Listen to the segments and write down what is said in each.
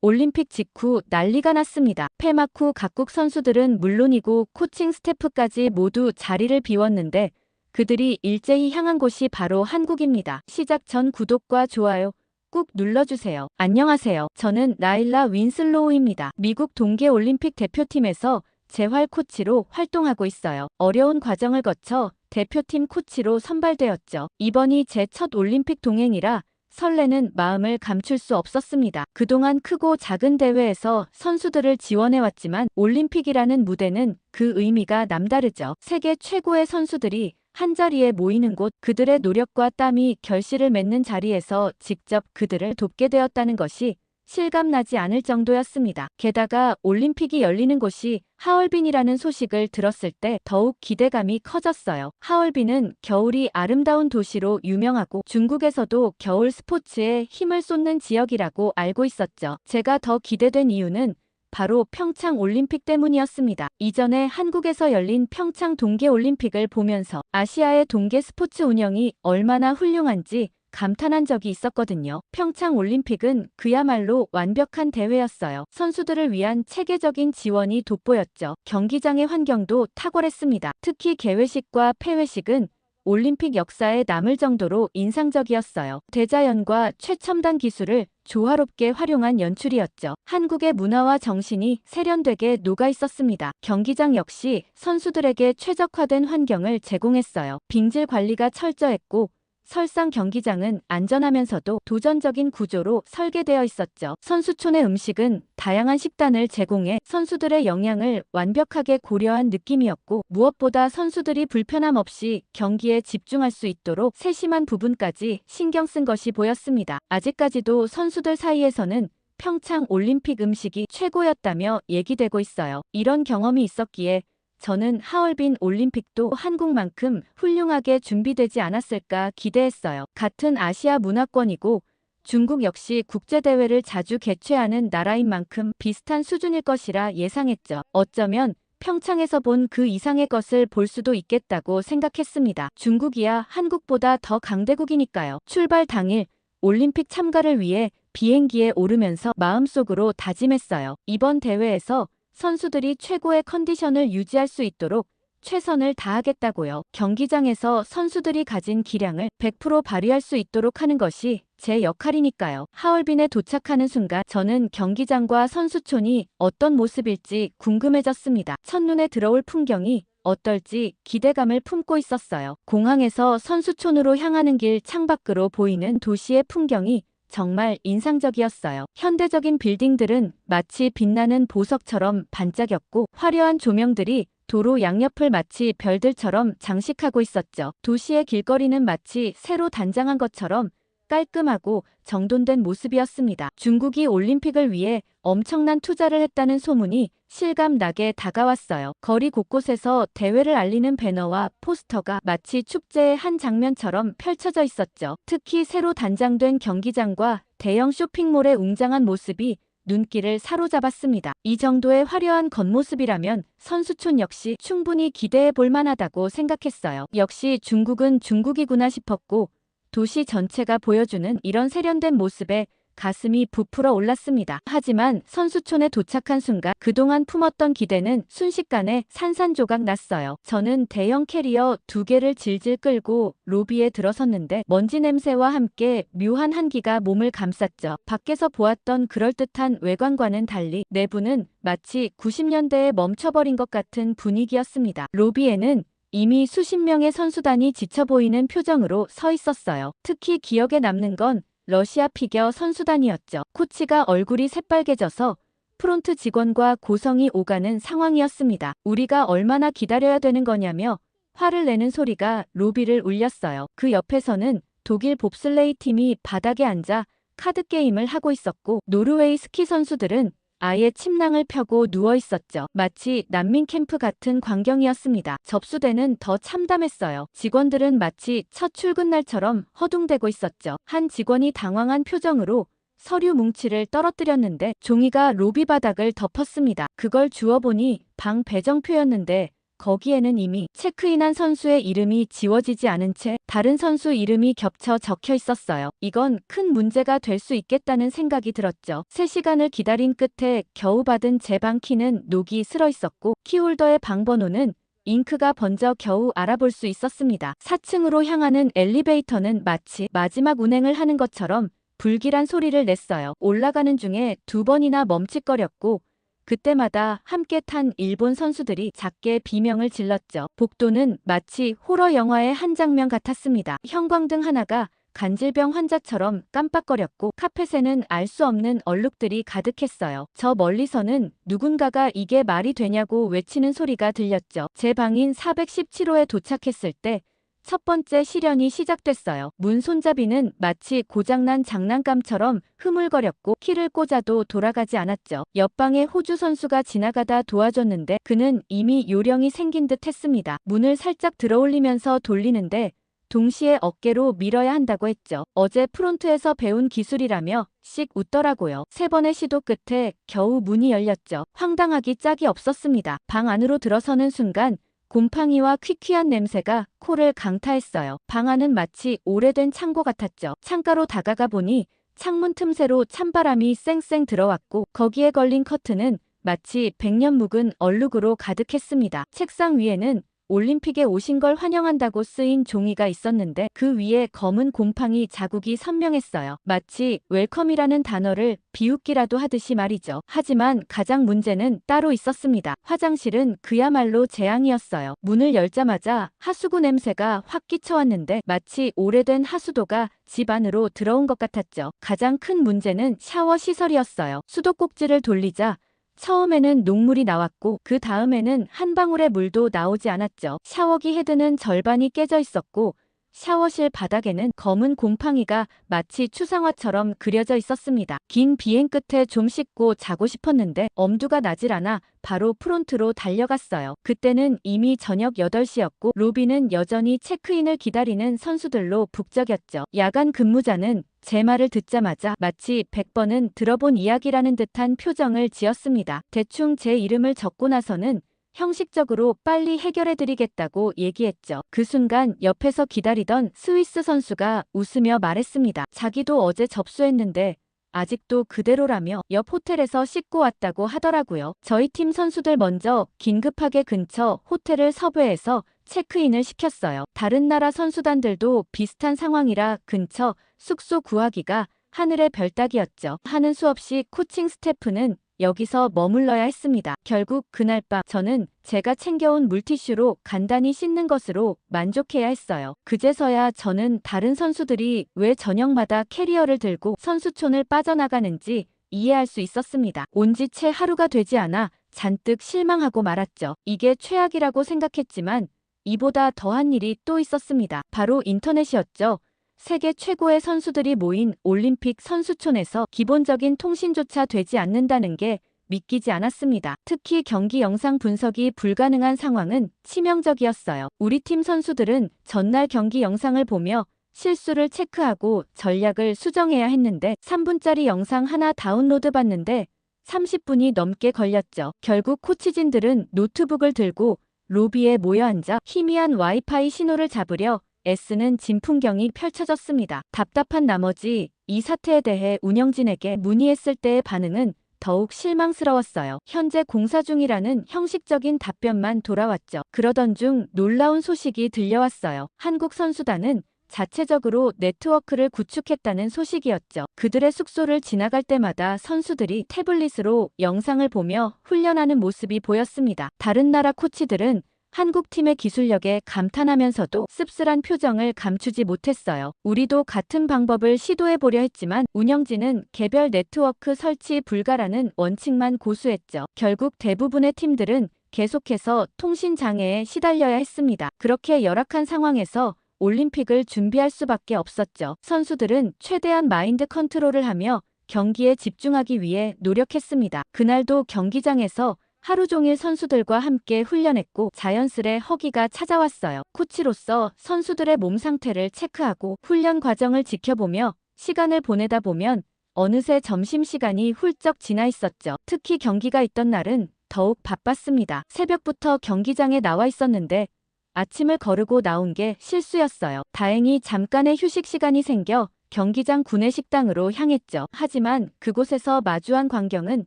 올림픽 직후 난리가 났습니다. 폐막 후 각국 선수들은 물론이고 코칭 스태프까지 모두 자리를 비웠는데 그들이 일제히 향한 곳이 바로 한국입니다. 시작 전 구독과 좋아요 꾹 눌러주세요. 안녕하세요. 저는 나일라 윈슬로우입니다. 미국 동계올림픽 대표팀에서 재활 코치로 활동하고 있어요. 어려운 과정을 거쳐 대표팀 코치로 선발되었죠. 이번이 제 첫 올림픽 동행이라 설레는 마음을 감출 수 없었습니다. 그동안 크고 작은 대회에서 선수들을 지원해왔지만 올림픽이라는 무대는 그 의미가 남다르죠. 세계 최고의 선수들이 한자리에 모이는 곳, 그들의 노력과 땀이 결실을 맺는 자리에서 직접 그들을 돕게 되었다는 것이 실감나지 않을 정도였습니다. 게다가 올림픽이 열리는 곳이 하얼빈이라는 소식을 들었을 때 더욱 기대감이 커졌어요. 하얼빈은 겨울이 아름다운 도시로 유명하고 중국에서도 겨울 스포츠에 힘을 쏟는 지역이라고 알고 있었죠. 제가 더 기대된 이유는 바로 평창 올림픽 때문이었습니다. 이전에 한국에서 열린 평창 동계올림픽을 보면서 아시아의 동계 스포츠 운영이 얼마나 훌륭한지 감탄한 적이 있었거든요. 평창 올림픽은 그야말로 완벽한 대회였어요. 선수들을 위한 체계적인 지원이 돋보였죠. 경기장의 환경도 탁월했습니다. 특히 개회식과 폐회식은 올림픽 역사에 남을 정도로 인상적이었어요. 대자연과 최첨단 기술을 조화롭게 활용한 연출이었죠. 한국의 문화와 정신이 세련되게 녹아 있었습니다. 경기장 역시 선수들에게 최적화된 환경을 제공했어요. 빙질 관리가 철저했고 설상 경기장은 안전하면서도 도전적인 구조로 설계되어 있었죠. 선수촌의 음식은 다양한 식단을 제공해 선수들의 영양을 완벽하게 고려한 느낌이었고 무엇보다 선수들이 불편함 없이 경기에 집중할 수 있도록 세심한 부분까지 신경 쓴 것이 보였습니다. 아직까지도 선수들 사이에서는 평창 올림픽 음식이 최고였다며 얘기되고 있어요. 이런 경험이 있었기에 저는 하얼빈 올림픽도 한국만큼 훌륭하게 준비되지 않았을까 기대했어요. 같은 아시아 문화권이고 중국 역시 국제대회를 자주 개최하는 나라인 만큼 비슷한 수준일 것이라 예상했죠. 어쩌면 평창에서 본 그 이상의 것을 볼 수도 있겠다고 생각했습니다. 중국이야 한국보다 더 강대국이니까요. 출발 당일 올림픽 참가를 위해 비행기에 오르면서 마음속으로 다짐했어요. 이번 대회에서 선수들이 최고의 컨디션을 유지할 수 있도록 최선을 다하겠다고요. 경기장에서 선수들이 가진 기량을 100% 발휘할 수 있도록 하는 것이 제 역할이니까요. 하얼빈에 도착하는 순간 저는 경기장과 선수촌이 어떤 모습일지 궁금해졌습니다. 첫눈에 들어올 풍경이 어떨지 기대감을 품고 있었어요. 공항에서 선수촌으로 향하는 길 창밖으로 보이는 도시의 풍경이 정말 인상적이었어요. 현대적인 빌딩들은 마치 빛나는 보석처럼 반짝였고 화려한 조명들이 도로 양옆을 마치 별들처럼 장식하고 있었죠. 도시의 길거리는 마치 새로 단장한 것처럼 깔끔하고 정돈된 모습이었습니다. 중국이 올림픽을 위해 엄청난 투자를 했다는 소문이 실감나게 다가왔어요. 거리 곳곳에서 대회를 알리는 배너와 포스터가 마치 축제의 한 장면처럼 펼쳐져 있었죠. 특히 새로 단장된 경기장과 대형 쇼핑몰의 웅장한 모습이 눈길을 사로잡았습니다. 이 정도의 화려한 겉모습이라면 선수촌 역시 충분히 기대해 볼 만하다고 생각했어요. 역시 중국은 중국이구나 싶었고 도시 전체가 보여주는 이런 세련된 모습에 가슴이 부풀어 올랐습니다. 하지만 선수촌에 도착한 순간 그동안 품었던 기대는 순식간에 산산조각 났어요. 저는 대형 캐리어 2개를 질질 끌고 로비에 들어섰는데 먼지 냄새와 함께 묘한 한기가 몸을 감쌌죠. 밖에서 보았던 그럴듯한 외관과는 달리 내부는 마치 90년대에 멈춰버린 것 같은 분위기였습니다. 로비에는 이미 수십 명의 선수단이 지쳐 보이는 표정으로 서 있었어요. 특히 기억에 남는 건 러시아 피겨 선수단이었죠. 코치가 얼굴이 새빨개져서 프론트 직원과 고성이 오가는 상황이었습니다. 우리가 얼마나 기다려야 되는 거냐며 화를 내는 소리가 로비를 울렸어요. 그 옆에서는 독일 봅슬레이 팀이 바닥에 앉아 카드게임을 하고 있었고 노르웨이 스키 선수들은 아예 침낭을 펴고 누워 있었죠. 마치 난민 캠프 같은 광경이었습니다. 접수대는 더 참담했어요. 직원들은 마치 첫 출근 날처럼 허둥대고 있었죠. 한 직원이 당황한 표정으로 서류 뭉치를 떨어뜨렸는데 종이가 로비 바닥을 덮었습니다. 그걸 주워보니 방 배정표였는데 거기에는 이미 체크인한 선수의 이름이 지워지지 않은 채 다른 선수 이름이 겹쳐 적혀 있었어요. 이건 큰 문제가 될 수 있겠다는 생각이 들었죠. 3시간을 기다린 끝에 겨우 받은 제 방 키는 녹이 슬어 있었고 키홀더의 방번호는 잉크가 번져 겨우 알아볼 수 있었습니다. 4층으로 향하는 엘리베이터는 마치 마지막 운행을 하는 것처럼 불길한 소리를 냈어요. 올라가는 중에 2번이나 멈칫거렸고 그때마다 함께 탄 일본 선수들이 작게 비명을 질렀죠. 복도는 마치 호러 영화의 한 장면 같았습니다. 형광등 하나가 간질병 환자처럼 깜빡거렸고 카펫에는 알 수 없는 얼룩들이 가득했어요. 저 멀리서는 누군가가 이게 말이 되냐고 외치는 소리가 들렸죠. 제 방인 417호에 도착했을 때 첫 번째 시련이 시작됐어요. 문 손잡이는 마치 고장난 장난감처럼 흐물거렸고 키를 꽂아도 돌아가지 않았죠. 옆방의 호주 선수가 지나가다 도와줬는데 그는 이미 요령이 생긴 듯 했습니다. 문을 살짝 들어올리면서 돌리는데 동시에 어깨로 밀어야 한다고 했죠. 어제 프론트에서 배운 기술이라며 씩 웃더라고요. 3번의 시도 끝에 겨우 문이 열렸죠. 황당하기 짝이 없었습니다. 방 안으로 들어서는 순간 곰팡이와 퀴퀴한 냄새가 코를 강타했어요. 방 안은 마치 오래된 창고 같았죠. 창가로 다가가 보니 창문 틈새로 찬바람이 쌩쌩 들어왔고 거기에 걸린 커튼은 마치 100년 묵은 얼룩으로 가득했습니다. 책상 위에는 올림픽에 오신 걸 환영한다고 쓰인 종이가 있었는데 그 위에 검은 곰팡이 자국이 선명했어요. 마치 웰컴이라는 단어를 비웃기라도 하듯이 말이죠. 하지만 가장 문제는 따로 있었습니다. 화장실은 그야말로 재앙이었어요. 문을 열자마자 하수구 냄새가 확 끼쳐왔는데 마치 오래된 하수도가 집 안으로 들어온 것 같았죠. 가장 큰 문제는 샤워 시설이었어요. 수도꼭지를 돌리자 처음에는 녹물이 나왔고 그 다음에는 한 방울의 물도 나오지 않았죠. 샤워기 헤드는 절반이 깨져 있었고 샤워실 바닥에는 검은 곰팡이가 마치 추상화처럼 그려져 있었습니다. 긴 비행 끝에 좀 씻고 자고 싶었는데 엄두가 나질 않아 바로 프론트로 달려갔어요. 그때는 이미 저녁 8시였고 로비는 여전히 체크인을 기다리는 선수들로 북적였죠. 야간 근무자는 제 말을 듣자마자 마치 100번은 들어본 이야기라는 듯한 표정을 지었습니다. 대충 제 이름을 적고 나서는 형식적으로 빨리 해결해드리겠다고 얘기했죠. 그 순간 옆에서 기다리던 스위스 선수가 웃으며 말했습니다. 자기도 어제 접수했는데 아직도 그대로라며 옆 호텔에서 씻고 왔다고 하더라고요. 저희 팀 선수들 먼저 긴급하게 근처 호텔을 섭외해서 체크인을 시켰어요. 다른 나라 선수단들도 비슷한 상황이라 근처 숙소 구하기가 하늘의 별 따기였죠. 하는 수 없이 코칭 스태프는 여기서 머물러야 했습니다. 결국 그날 밤 저는 제가 챙겨온 물티슈로 간단히 씻는 것으로 만족해야 했어요. 그제서야 저는 다른 선수들이 왜 저녁마다 캐리어를 들고 선수촌을 빠져나가는지 이해할 수 있었습니다. 온 지 채 하루가 되지 않아 잔뜩 실망하고 말았죠. 이게 최악이라고 생각했지만 이보다 더한 일이 또 있었습니다. 바로 인터넷이었죠. 세계 최고의 선수들이 모인 올림픽 선수촌에서 기본적인 통신조차 되지 않는다는 게 믿기지 않았습니다. 특히 경기 영상 분석이 불가능한 상황은 치명적이었어요. 우리 팀 선수들은 전날 경기 영상을 보며 실수를 체크하고 전략을 수정해야 했는데 3분짜리 영상 하나 다운로드 받는데 30분이 넘게 걸렸죠. 결국 코치진들은 노트북을 들고 로비에 모여 앉아 희미한 와이파이 신호를 잡으려 애쓰는 진풍경이 펼쳐졌습니다. 답답한 나머지 이 사태에 대해 운영진에게 문의했을 때의 반응은 더욱 실망스러웠어요. 현재 공사 중이라는 형식적인 답변만 돌아왔죠. 그러던 중 놀라운 소식이 들려왔어요. 한국 선수단은 자체적으로 네트워크를 구축했다는 소식이었죠. 그들의 숙소를 지나갈 때마다 선수들이 태블릿으로 영상을 보며 훈련하는 모습이 보였습니다. 다른 나라 코치들은 한국팀의 기술력에 감탄하면서도 씁쓸한 표정을 감추지 못했어요. 우리도 같은 방법을 시도해보려 했지만 운영진은 개별 네트워크 설치 불가라는 원칙만 고수했죠. 결국 대부분의 팀들은 계속해서 통신 장애에 시달려야 했습니다. 그렇게 열악한 상황에서 올림픽을 준비할 수밖에 없었죠. 선수들은 최대한 마인드 컨트롤을 하며 경기에 집중하기 위해 노력했습니다. 그날도 경기장에서 하루 종일 선수들과 함께 훈련했고 자연스레 허기가 찾아왔어요. 코치로서 선수들의 몸 상태를 체크하고 훈련 과정을 지켜보며 시간을 보내다 보면 어느새 점심시간이 훌쩍 지나 있었죠. 특히 경기가 있던 날은 더욱 바빴습니다. 새벽부터 경기장에 나와 있었는데 아침을 거르고 나온 게 실수였어요. 다행히 잠깐의 휴식 시간이 생겨 경기장 구내식당으로 향했죠. 하지만 그곳에서 마주한 광경은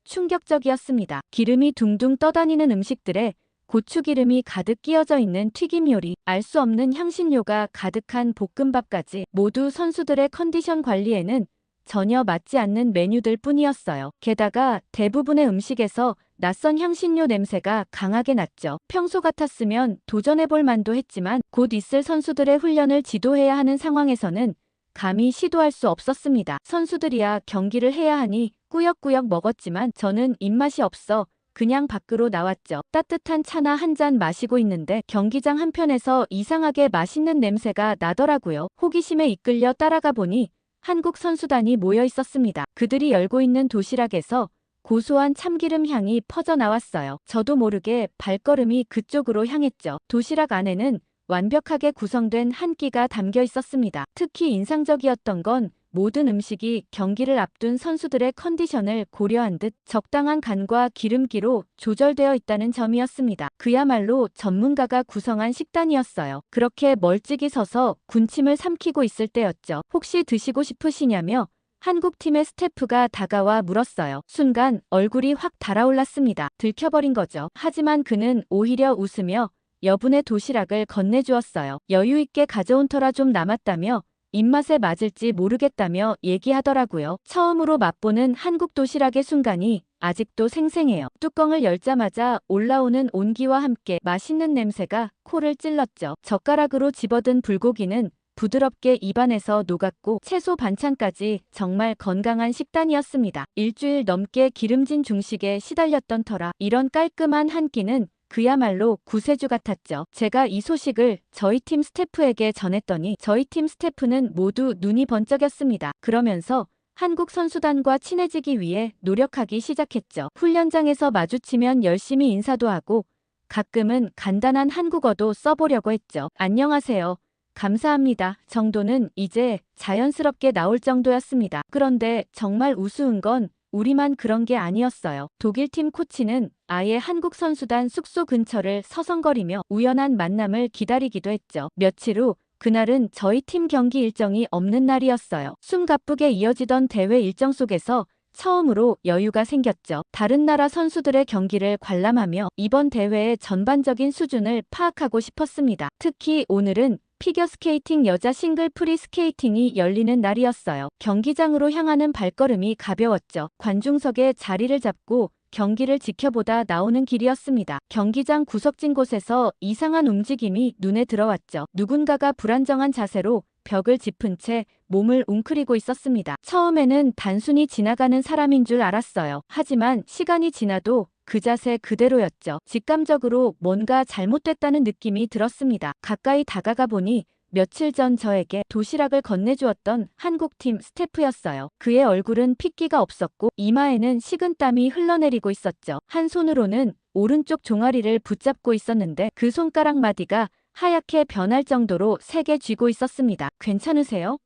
충격적이었습니다. 기름이 둥둥 떠다니는 음식들에 고추기름이 가득 끼어져 있는 튀김 요리, 알 수 없는 향신료가 가득한 볶음밥까지 모두 선수들의 컨디션 관리에는 전혀 맞지 않는 메뉴들 뿐이었어요. 게다가 대부분의 음식에서 낯선 향신료 냄새가 강하게 났죠. 평소 같았으면 도전해볼 만도 했지만 곧 있을 선수들의 훈련을 지도해야 하는 상황에서는 감히 시도할 수 없었습니다. 선수들이야 경기를 해야 하니 꾸역꾸역 먹었지만 저는 입맛이 없어 그냥 밖으로 나왔죠. 따뜻한 차나 한 잔 마시고 있는데 경기장 한편에서 이상하게 맛있는 냄새가 나더라고요. 호기심에 이끌려 따라가 보니 한국 선수단이 모여 있었습니다. 그들이 열고 있는 도시락에서 고소한 참기름 향이 퍼져 나왔어요. 저도 모르게 발걸음이 그쪽으로 향했죠. 도시락 안에는 완벽하게 구성된 한 끼가 담겨 있었습니다. 특히 인상적이었던 건 모든 음식이 경기를 앞둔 선수들의 컨디션을 고려한 듯 적당한 간과 기름기로 조절되어 있다는 점이었습니다. 그야말로 전문가가 구성한 식단이었어요. 그렇게 멀찍이 서서 군침을 삼키고 있을 때였죠. 혹시 드시고 싶으시냐며 한국팀의 스태프가 다가와 물었어요. 순간 얼굴이 확 달아올랐습니다. 들켜버린 거죠. 하지만 그는 오히려 웃으며 여분의 도시락을 건네주었어요. 여유 있게 가져온 터라 좀 남았다며 입맛에 맞을지 모르겠다며 얘기하더라고요. 처음으로 맛보는 한국 도시락의 순간이 아직도 생생해요. 뚜껑을 열자마자 올라오는 온기와 함께 맛있는 냄새가 코를 찔렀죠. 젓가락으로 집어든 불고기는 부드럽게 입안에서 녹았고 채소 반찬까지 정말 건강한 식단이었습니다. 일주일 넘게 기름진 중식에 시달렸던 터라 이런 깔끔한 한 끼는 그야말로 구세주 같았죠. 제가 이 소식을 저희 팀 스태프에게 전했더니 저희 팀 스태프는 모두 눈이 번쩍였습니다. 그러면서 한국 선수단과 친해지기 위해 노력하기 시작했죠. 훈련장에서 마주치면 열심히 인사도 하고 가끔은 간단한 한국어도 써보려고 했죠. 안녕하세요. 감사합니다. 정도는 이제 자연스럽게 나올 정도였습니다. 그런데 정말 우스운 건 우리만 그런 게 아니었어요. 독일팀 코치는 아예 한국 선수단 숙소 근처를 서성거리며 우연한 만남을 기다리기도 했죠. 며칠 후 그날은 저희 팀 경기 일정이 없는 날이었어요. 숨가쁘게 이어지던 대회 일정 속에서 처음으로 여유가 생겼죠. 다른 나라 선수들의 경기를 관람하며 이번 대회의 전반적인 수준을 파악하고 싶었습니다. 특히 오늘은 피겨스케이팅 여자 싱글 프리스케이팅이 열리는 날이었어요. 경기장으로 향하는 발걸음이 가벼웠죠. 관중석에 자리를 잡고 경기를 지켜보다 나오는 길이었습니다. 경기장 구석진 곳에서 이상한 움직임이 눈에 들어왔죠. 누군가가 불안정한 자세로 벽을 짚은 채 몸을 웅크리고 있었습니다. 처음에는 단순히 지나가는 사람인 줄 알았어요. 하지만 시간이 지나도 그 자세 그대로였죠. 직감적으로 뭔가 잘못됐다는 느낌이 들었습니다. 가까이 다가가 보니 며칠 전 저에게 도시락을 건네주었던 한국팀 스태프였어요. 그의 얼굴은 핏기가 없었고 이마에는 식은땀이 흘러내리고 있었죠. 한 손으로는 오른쪽 종아리를 붙잡고 있었는데 그 손가락 마디가 하얗게 변할 정도로 세게 쥐고 있었습니다. 괜찮으세요?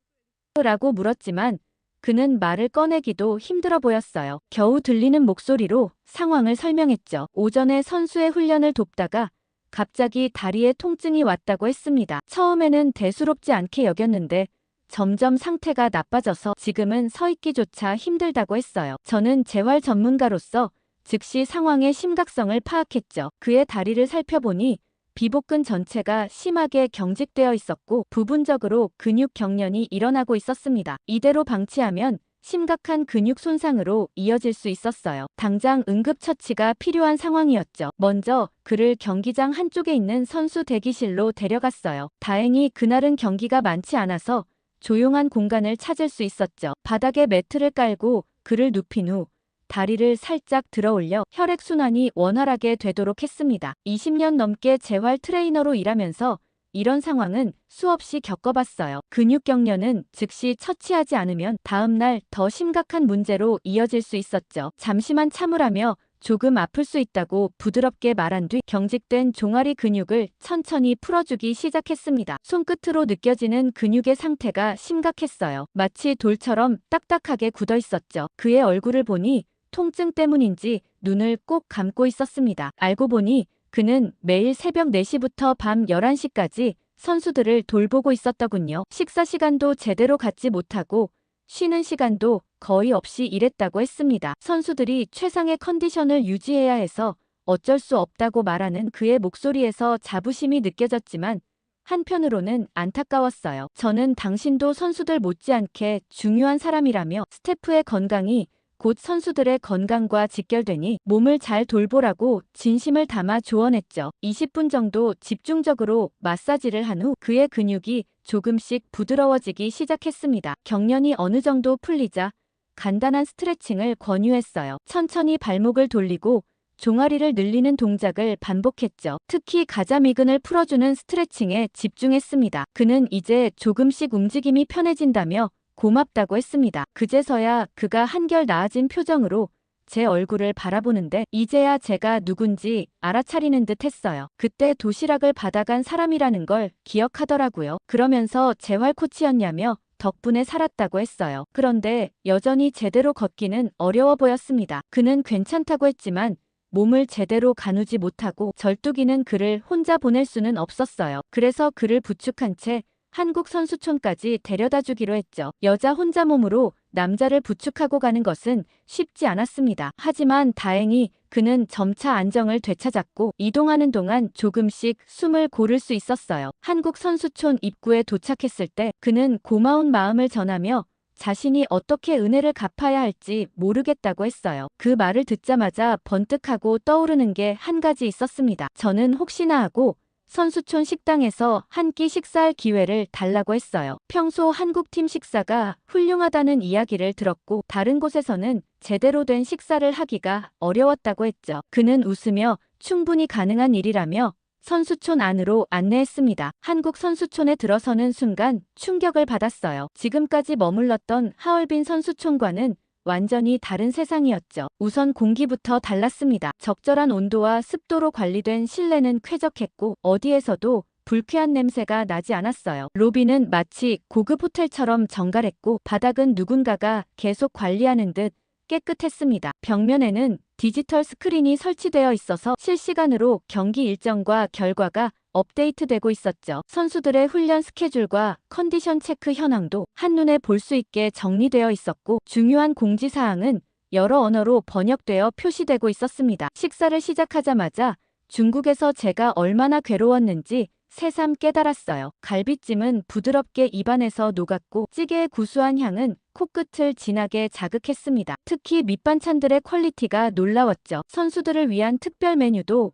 라고 물었지만 그는 말을 꺼내기도 힘들어 보였어요. 겨우 들리는 목소리로 상황을 설명했죠. 오전에 선수의 훈련을 돕다가 갑자기 다리에 통증이 왔다고 했습니다. 처음에는 대수롭지 않게 여겼는데 점점 상태가 나빠져서 지금은 서 있기조차 힘들다고 했어요. 저는 재활 전문가로서 즉시 상황의 심각성을 파악했죠. 그의 다리를 살펴보니 비복근 전체가 심하게 경직되어 있었고 부분적으로 근육 경련이 일어나고 있었습니다. 이대로 방치하면 심각한 근육 손상으로 이어질 수 있었어요. 당장 응급처치가 필요한 상황이었죠. 먼저 그를 경기장 한쪽에 있는 선수 대기실로 데려갔어요. 다행히 그날은 경기가 많지 않아서 조용한 공간을 찾을 수 있었죠. 바닥에 매트를 깔고 그를 눕힌 후 다리를 살짝 들어올려 혈액순환이 원활하게 되도록 했습니다. 20년 넘게 재활 트레이너로 일하면서 이런 상황은 수없이 겪어봤어요. 근육 경련은 즉시 처치하지 않으면 다음날 더 심각한 문제로 이어질 수 있었죠. 잠시만 참으라며 조금 아플 수 있다고 부드럽게 말한 뒤 경직된 종아리 근육을 천천히 풀어주기 시작했습니다. 손끝으로 느껴지는 근육의 상태가 심각했어요. 마치 돌처럼 딱딱하게 굳어 있었죠. 그의 얼굴을 보니 통증 때문인지 눈을 꼭 감고 있었습니다. 알고 보니 그는 매일 새벽 4시부터 밤 11시까지 선수들을 돌보고 있었더군요. 식사 시간도 제대로 갖지 못하고 쉬는 시간도 거의 없이 일했다고 했습니다. 선수들이 최상의 컨디션을 유지해야 해서 어쩔 수 없다고 말하는 그의 목소리에서 자부심이 느껴졌지만 한편으로는 안타까웠어요. 저는 당신도 선수들 못지않게 중요한 사람이라며 스태프의 건강이 곧 선수들의 건강과 직결되니 몸을 잘 돌보라고 진심을 담아 조언했죠. 20분 정도 집중적으로 마사지를 한 후 그의 근육이 조금씩 부드러워지기 시작했습니다. 경련이 어느 정도 풀리자 간단한 스트레칭을 권유했어요. 천천히 발목을 돌리고 종아리를 늘리는 동작을 반복했죠. 특히 가자미근을 풀어주는 스트레칭에 집중했습니다. 그는 이제 조금씩 움직임이 편해진다며 고맙다고 했습니다. 그제서야 그가 한결 나아진 표정으로 제 얼굴을 바라보는데 이제야 제가 누군지 알아차리는 듯 했어요. 그때 도시락을 받아간 사람이라는 걸 기억하더라고요. 그러면서 재활 코치였냐며 덕분에 살았다고 했어요. 그런데 여전히 제대로 걷기는 어려워 보였습니다. 그는 괜찮다고 했지만 몸을 제대로 가누지 못하고 절뚝이는 그를 혼자 보낼 수는 없었어요. 그래서 그를 부축한 채 한국 선수촌까지 데려다 주기로 했죠. 여자 혼자 몸으로 남자를 부축하고 가는 것은 쉽지 않았습니다. 하지만 다행히 그는 점차 안정을 되찾았고 이동하는 동안 조금씩 숨을 고를 수 있었어요. 한국 선수촌 입구에 도착했을 때 그는 고마운 마음을 전하며 자신이 어떻게 은혜를 갚아야 할지 모르겠다고 했어요. 그 말을 듣자마자 번뜩하고 떠오르는 게 한 가지 있었습니다. 저는 혹시나 하고 선수촌 식당에서 한 끼 식사할 기회를 달라고 했어요. 평소 한국팀 식사가 훌륭하다는 이야기를 들었고 다른 곳에서는 제대로 된 식사를 하기가 어려웠다고 했죠. 그는 웃으며 충분히 가능한 일이라며 선수촌 안으로 안내했습니다. 한국 선수촌에 들어서는 순간 충격을 받았어요. 지금까지 머물렀던 하얼빈 선수촌과는 완전히 다른 세상이었죠. 우선 공기부터 달랐습니다. 적절한 온도와 습도로 관리된 실내는 쾌적했고 어디에서도 불쾌한 냄새가 나지 않았어요. 로비는 마치 고급 호텔처럼 정갈했고 바닥은 누군가가 계속 관리하는 듯 깨끗했습니다. 벽면에는 디지털 스크린이 설치되어 있어서 실시간으로 경기 일정과 결과가 업데이트되고 있었죠. 선수들의 훈련 스케줄과 컨디션 체크 현황도 한눈에 볼 수 있게 정리되어 있었고 중요한 공지사항은 여러 언어로 번역되어 표시되고 있었습니다. 식사를 시작하자마자 중국에서 제가 얼마나 괴로웠는지 새삼 깨달았어요. 갈비찜은 부드럽게 입안에서 녹았고 찌개의 구수한 향은 코끝을 진하게 자극했습니다. 특히 밑반찬들의 퀄리티가 놀라웠죠. 선수들을 위한 특별 메뉴도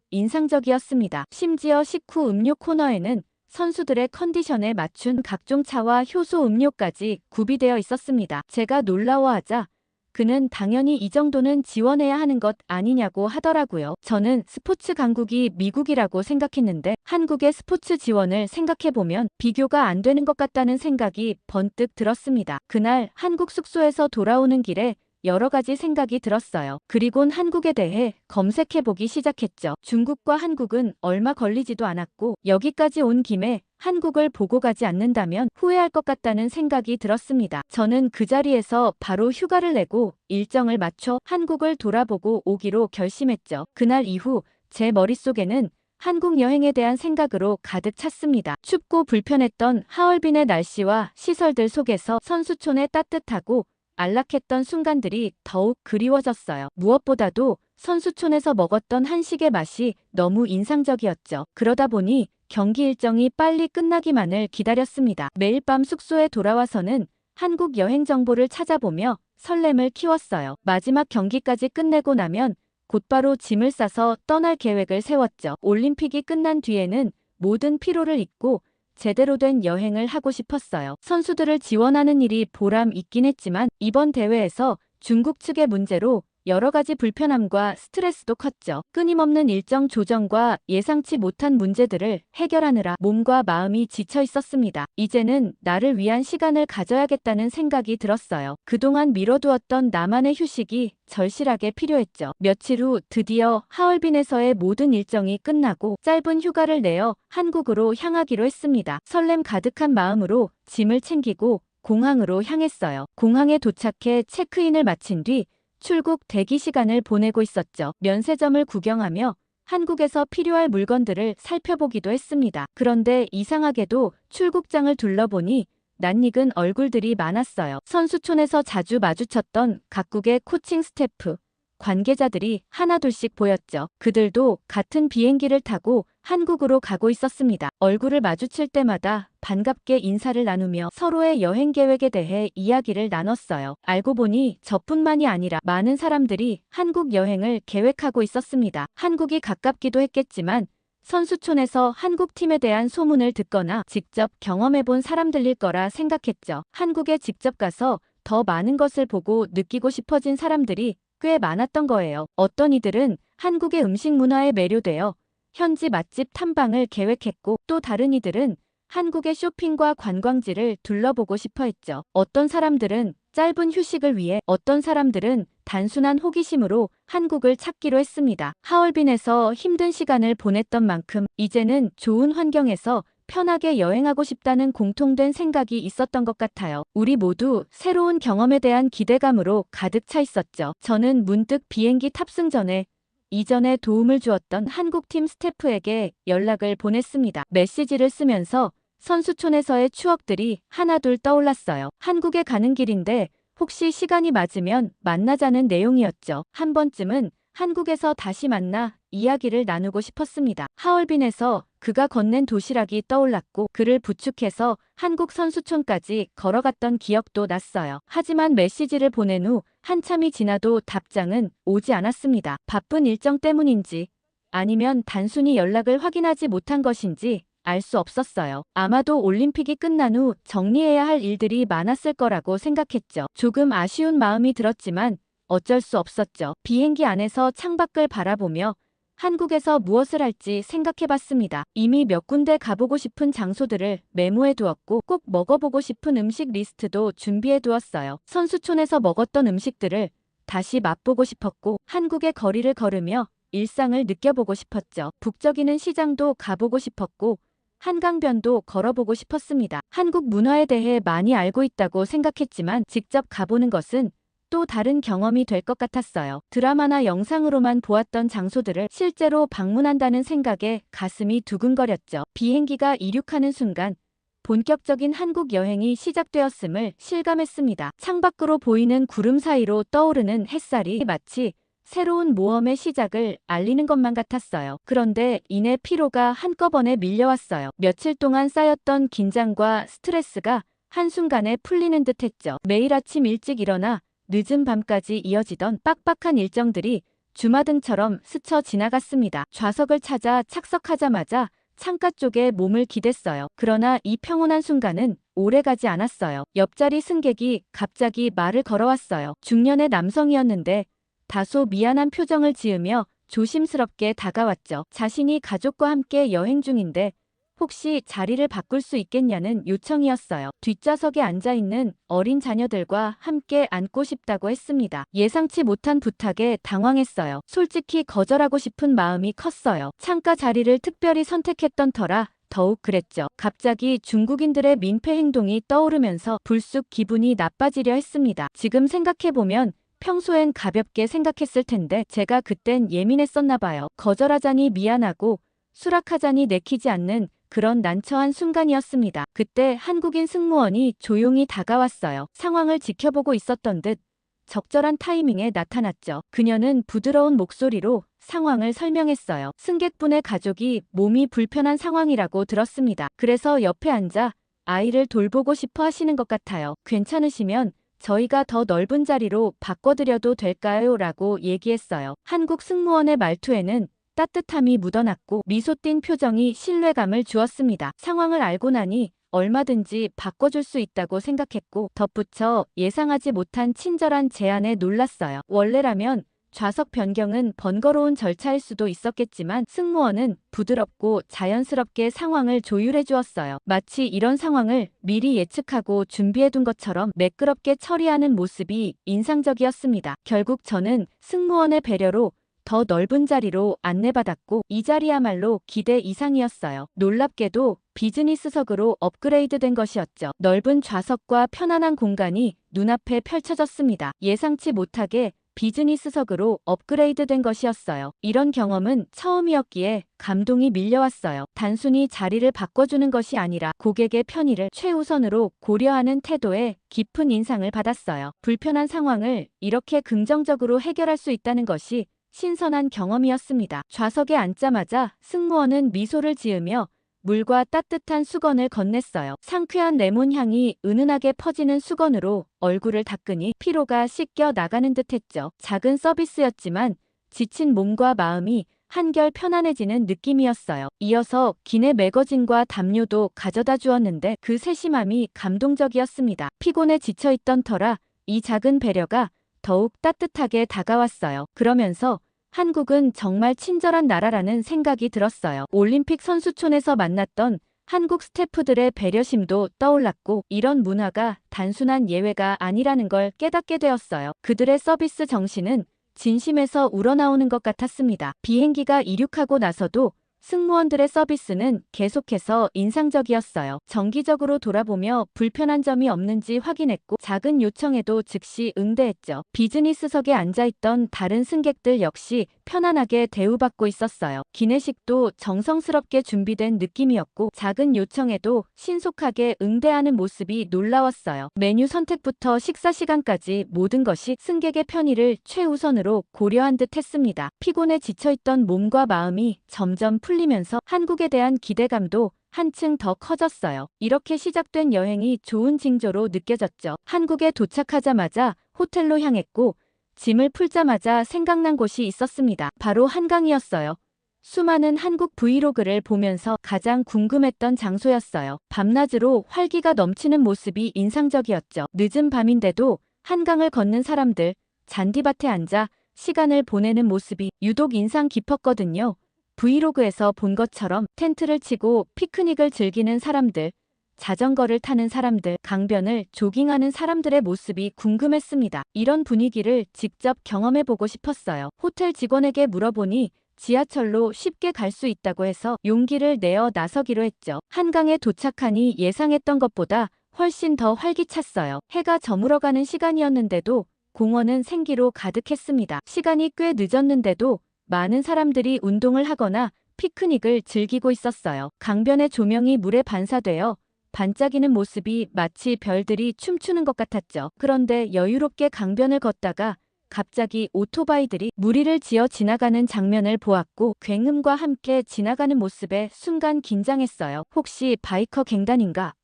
인상적이었습니다. 심지어 식후 음료 코너에는 선수들의 컨디션에 맞춘 각종 차와 효소 음료까지 구비되어 있었습니다. 제가 놀라워하자 그는 당연히 이 정도는 지원해야 하는 것 아니냐고 하더라고요. 저는 스포츠 강국이 미국이라고 생각했는데 한국의 스포츠 지원을 생각해보면 비교가 안 되는 것 같다는 생각이 번뜩 들었습니다. 그날 한국 숙소에서 돌아오는 길에 여러 가지 생각이 들었어요. 그리곤 한국에 대해 검색해보기 시작했죠. 중국과 한국은 얼마 걸리지도 않았고 여기까지 온 김에 한국을 보고 가지 않는다면 후회할 것 같다는 생각이 들었습니다. 저는 그 자리에서 바로 휴가를 내고 일정을 맞춰 한국을 돌아보고 오기로 결심했죠. 그날 이후 제 머릿속에는 한국 여행에 대한 생각으로 가득 찼습니다. 춥고 불편했던 하얼빈의 날씨와 시설들 속에서 선수촌의 따뜻하고 안락했던 순간들이 더욱 그리워졌어요. 무엇보다도 선수촌에서 먹었던 한식의 맛이 너무 인상적이었죠. 그러다 보니 경기 일정이 빨리 끝나기만을 기다렸습니다. 매일 밤 숙소에 돌아와서는 한국 여행 정보를 찾아보며 설렘을 키웠어요. 마지막 경기까지 끝내고 나면 곧바로 짐을 싸서 떠날 계획을 세웠죠. 올림픽이 끝난 뒤에는 모든 피로를 잊고 제대로 된 여행을 하고 싶었어요. 선수들을 지원하는 일이 보람 있긴 했지만 이번 대회에서 중국 측의 문제로 여러 가지 불편함과 스트레스도 컸죠. 끊임없는 일정 조정과 예상치 못한 문제들을 해결하느라 몸과 마음이 지쳐 있었습니다. 이제는 나를 위한 시간을 가져야겠다는 생각이 들었어요. 그동안 미뤄두었던 나만의 휴식이 절실하게 필요했죠. 며칠 후 드디어 하얼빈에서의 모든 일정이 끝나고 짧은 휴가를 내어 한국으로 향하기로 했습니다. 설렘 가득한 마음으로 짐을 챙기고 공항으로 향했어요. 공항에 도착해 체크인을 마친 뒤 출국 대기 시간을 보내고 있었죠. 면세점을 구경하며 한국에서 필요할 물건들을 살펴보기도 했습니다. 그런데 이상하게도 출국장을 둘러보니 낯익은 얼굴들이 많았어요. 선수촌에서 자주 마주쳤던 각국의 코칭 스태프, 관계자들이 하나둘씩 보였죠. 그들도 같은 비행기를 타고 한국으로 가고 있었습니다. 얼굴을 마주칠 때마다 반갑게 인사를 나누며 서로의 여행 계획에 대해 이야기를 나눴어요. 알고 보니 저뿐만이 아니라 많은 사람들이 한국 여행을 계획하고 있었습니다. 한국이 가깝기도 했겠지만 선수촌에서 한국 팀에 대한 소문을 듣거나 직접 경험해본 사람들일 거라 생각했죠. 한국에 직접 가서 더 많은 것을 보고 느끼고 싶어진 사람들이 꽤 많았던 거예요. 어떤 이들은 한국의 음식 문화에 매료되어 현지 맛집 탐방을 계획했고, 또 다른 이들은 한국의 쇼핑과 관광지를 둘러보고 싶어 했죠. 어떤 사람들은 짧은 휴식을 위해, 어떤 사람들은 단순한 호기심으로 한국을 찾기로 했습니다. 하얼빈에서 힘든 시간을 보냈던 만큼 이제는 좋은 환경에서 편하게 여행하고 싶다는 공통된 생각이 있었던 것 같아요. 우리 모두 새로운 경험에 대한 기대감으로 가득 차 있었죠. 저는 문득 비행기 탑승 전에 이전에 도움을 주었던 한국팀 스태프에게 연락을 보냈습니다. 메시지를 쓰면서 선수촌에서의 추억들이 하나둘 떠올랐어요. 한국에 가는 길인데 혹시 시간이 맞으면 만나자는 내용이었죠. 한 번쯤은 한국에서 다시 만나 이야기를 나누고 싶었습니다. 하얼빈에서 그가 건넨 도시락이 떠올랐고, 그를 부축해서 한국 선수촌까지 걸어갔던 기억도 났어요. 하지만 메시지를 보낸 후 한참이 지나도 답장은 오지 않았습니다. 바쁜 일정 때문인지 아니면 단순히 연락을 확인하지 못한 것인지 알 수 없었어요. 아마도 올림픽이 끝난 후 정리해야 할 일들이 많았을 거라고 생각했죠. 조금 아쉬운 마음이 들었지만 어쩔 수 없었죠. 비행기 안에서 창밖을 바라보며 한국에서 무엇을 할지 생각해봤습니다. 이미 몇 군데 가보고 싶은 장소들을 메모해두었고, 꼭 먹어보고 싶은 음식 리스트도 준비해두었어요. 선수촌에서 먹었던 음식들을 다시 맛보고 싶었고, 한국의 거리를 걸으며 일상을 느껴보고 싶었죠. 북적이는 시장도 가보고 싶었고, 한강변도 걸어보고 싶었습니다. 한국 문화에 대해 많이 알고 있다고 생각했지만 직접 가보는 것은 또 다른 경험이 될 것 같았어요. 드라마나 영상으로만 보았던 장소들을 실제로 방문한다는 생각에 가슴이 두근거렸죠. 비행기가 이륙하는 순간 본격적인 한국 여행이 시작되었음을 실감했습니다. 창밖으로 보이는 구름 사이로 떠오르는 햇살이 마치 새로운 모험의 시작을 알리는 것만 같았어요. 그런데 이내 피로가 한꺼번에 밀려왔어요. 며칠 동안 쌓였던 긴장과 스트레스가 한순간에 풀리는 듯 했죠. 매일 아침 일찍 일어나 늦은 밤까지 이어지던 빡빡한 일정들이 주마등처럼 스쳐 지나갔습니다. 좌석을 찾아 착석하자마자 창가 쪽에 몸을 기댔어요. 그러나 이 평온한 순간은 오래가지 않았어요. 옆자리 승객이 갑자기 말을 걸어왔어요. 중년의 남성이었는데 다소 미안한 표정을 지으며 조심스럽게 다가왔죠. 자신이 가족과 함께 여행 중인데 혹시 자리를 바꿀 수 있겠냐는 요청이었어요. 뒷좌석에 앉아있는 어린 자녀들과 함께 앉고 싶다고 했습니다. 예상치 못한 부탁에 당황했어요. 솔직히 거절하고 싶은 마음이 컸어요. 창가 자리를 특별히 선택했던 터라 더욱 그랬죠. 갑자기 중국인들의 민폐 행동이 떠오르면서 불쑥 기분이 나빠지려 했습니다. 지금 생각해보면 평소엔 가볍게 생각했을 텐데 제가 그땐 예민했었나 봐요. 거절하자니 미안하고 수락하자니 내키지 않는 그런 난처한 순간이었습니다. 그때 한국인 승무원이 조용히 다가왔어요. 상황을 지켜보고 있었던 듯 적절한 타이밍에 나타났죠. 그녀는 부드러운 목소리로 상황을 설명했어요. 승객분의 가족이 몸이 불편한 상황이라고 들었습니다. 그래서 옆에 앉아 아이를 돌보고 싶어 하시는 것 같아요. 괜찮으시면 저희가 더 넓은 자리로 바꿔드려도 될까요? 라고 얘기했어요. 한국 승무원의 말투에는 따뜻함이 묻어났고 미소 띈 표정이 신뢰감을 주었습니다. 상황을 알고 나니 얼마든지 바꿔줄 수 있다고 생각했고, 덧붙여 예상하지 못한 친절한 제안에 놀랐어요. 원래라면 좌석 변경은 번거로운 절차일 수도 있었겠지만 승무원은 부드럽고 자연스럽게 상황을 조율해 주었어요. 마치 이런 상황을 미리 예측하고 준비해둔 것처럼 매끄럽게 처리하는 모습이 인상적이었습니다. 결국 저는 승무원의 배려로 더 넓은 자리로 안내받았고, 이 자리야말로 기대 이상이었어요. 놀랍게도 비즈니스석으로 업그레이드된 것이었죠. 넓은 좌석과 편안한 공간이 눈앞에 펼쳐졌습니다. 예상치 못하게 비즈니스석으로 업그레이드된 것이었어요. 이런 경험은 처음이었기에 감동이 밀려왔어요. 단순히 자리를 바꿔주는 것이 아니라 고객의 편의를 최우선으로 고려하는 태도에 깊은 인상을 받았어요. 불편한 상황을 이렇게 긍정적으로 해결할 수 있다는 것이 신선한 경험이었습니다. 좌석에 앉자마자 승무원은 미소를 지으며 물과 따뜻한 수건을 건넸어요. 상쾌한 레몬 향이 은은하게 퍼지는 수건으로 얼굴을 닦으니 피로가 씻겨 나가는 듯했죠. 작은 서비스였지만 지친 몸과 마음이 한결 편안해지는 느낌이었어요. 이어서 기내 매거진과 담요도 가져다 주었는데 그 세심함이 감동적이었습니다. 피곤에 지쳐있던 터라 이 작은 배려가 더욱 따뜻하게 다가왔어요. 그러면서 한국은 정말 친절한 나라라는 생각이 들었어요. 올림픽 선수촌에서 만났던 한국 스태프들의 배려심도 떠올랐고 이런 문화가 단순한 예외가 아니라는 걸 깨닫게 되었어요. 그들의 서비스 정신은 진심에서 우러나오는 것 같았습니다. 비행기가 이륙하고 나서도 승무원들의 서비스는 계속해서 인상적이었어요. 정기적으로 돌아보며 불편한 점이 없는지 확인했고 작은 요청에도 즉시 응대했죠. 비즈니스석에 앉아있던 다른 승객들 역시 편안하게 대우받고 있었어요. 기내식도 정성스럽게 준비된 느낌이었고 작은 요청에도 신속하게 응대하는 모습이 놀라웠어요. 메뉴 선택부터 식사 시간까지 모든 것이 승객의 편의를 최우선으로 고려한 듯 했습니다. 피곤에 지쳐있던 몸과 마음이 점점 풀리면서 한국에 대한 기대감도 한층 더 커졌어요. 이렇게 시작된 여행이 좋은 징조로 느껴졌죠. 한국에 도착하자마자 호텔로 향했고 짐을 풀자마자 생각난 곳이 있었습니다. 바로 한강이었어요. 수많은 한국 브이로그를 보면서 가장 궁금했던 장소였어요. 밤낮으로 활기가 넘치는 모습이 인상적이었죠. 늦은 밤인데도 한강을 걷는 사람들, 잔디밭에 앉아 시간을 보내는 모습이 유독 인상 깊었거든요. 브이로그에서 본 것처럼 텐트를 치고 피크닉을 즐기는 사람들, 자전거를 타는 사람들, 강변을 조깅하는 사람들의 모습이 궁금했습니다. 이런 분위기를 직접 경험해보고 싶었어요. 호텔 직원에게 물어보니 지하철로 쉽게 갈 수 있다고 해서 용기를 내어 나서기로 했죠. 한강에 도착하니 예상했던 것보다 훨씬 더 활기찼어요. 해가 저물어가는 시간이었는데도 공원은 생기로 가득했습니다. 시간이 꽤 늦었는데도 많은 사람들이 운동을 하거나 피크닉을 즐기고 있었어요. 강변의 조명이 물에 반사되어 반짝이는 모습이 마치 별들이 춤추는 것 같았죠. 그런데 여유롭게 강변을 걷다가 갑자기 오토바이들이 무리를 지어 지나가는 장면을 보았고 굉음과 함께 지나가는 모습에 순간 긴장했어요. 혹시 바이커 갱단인가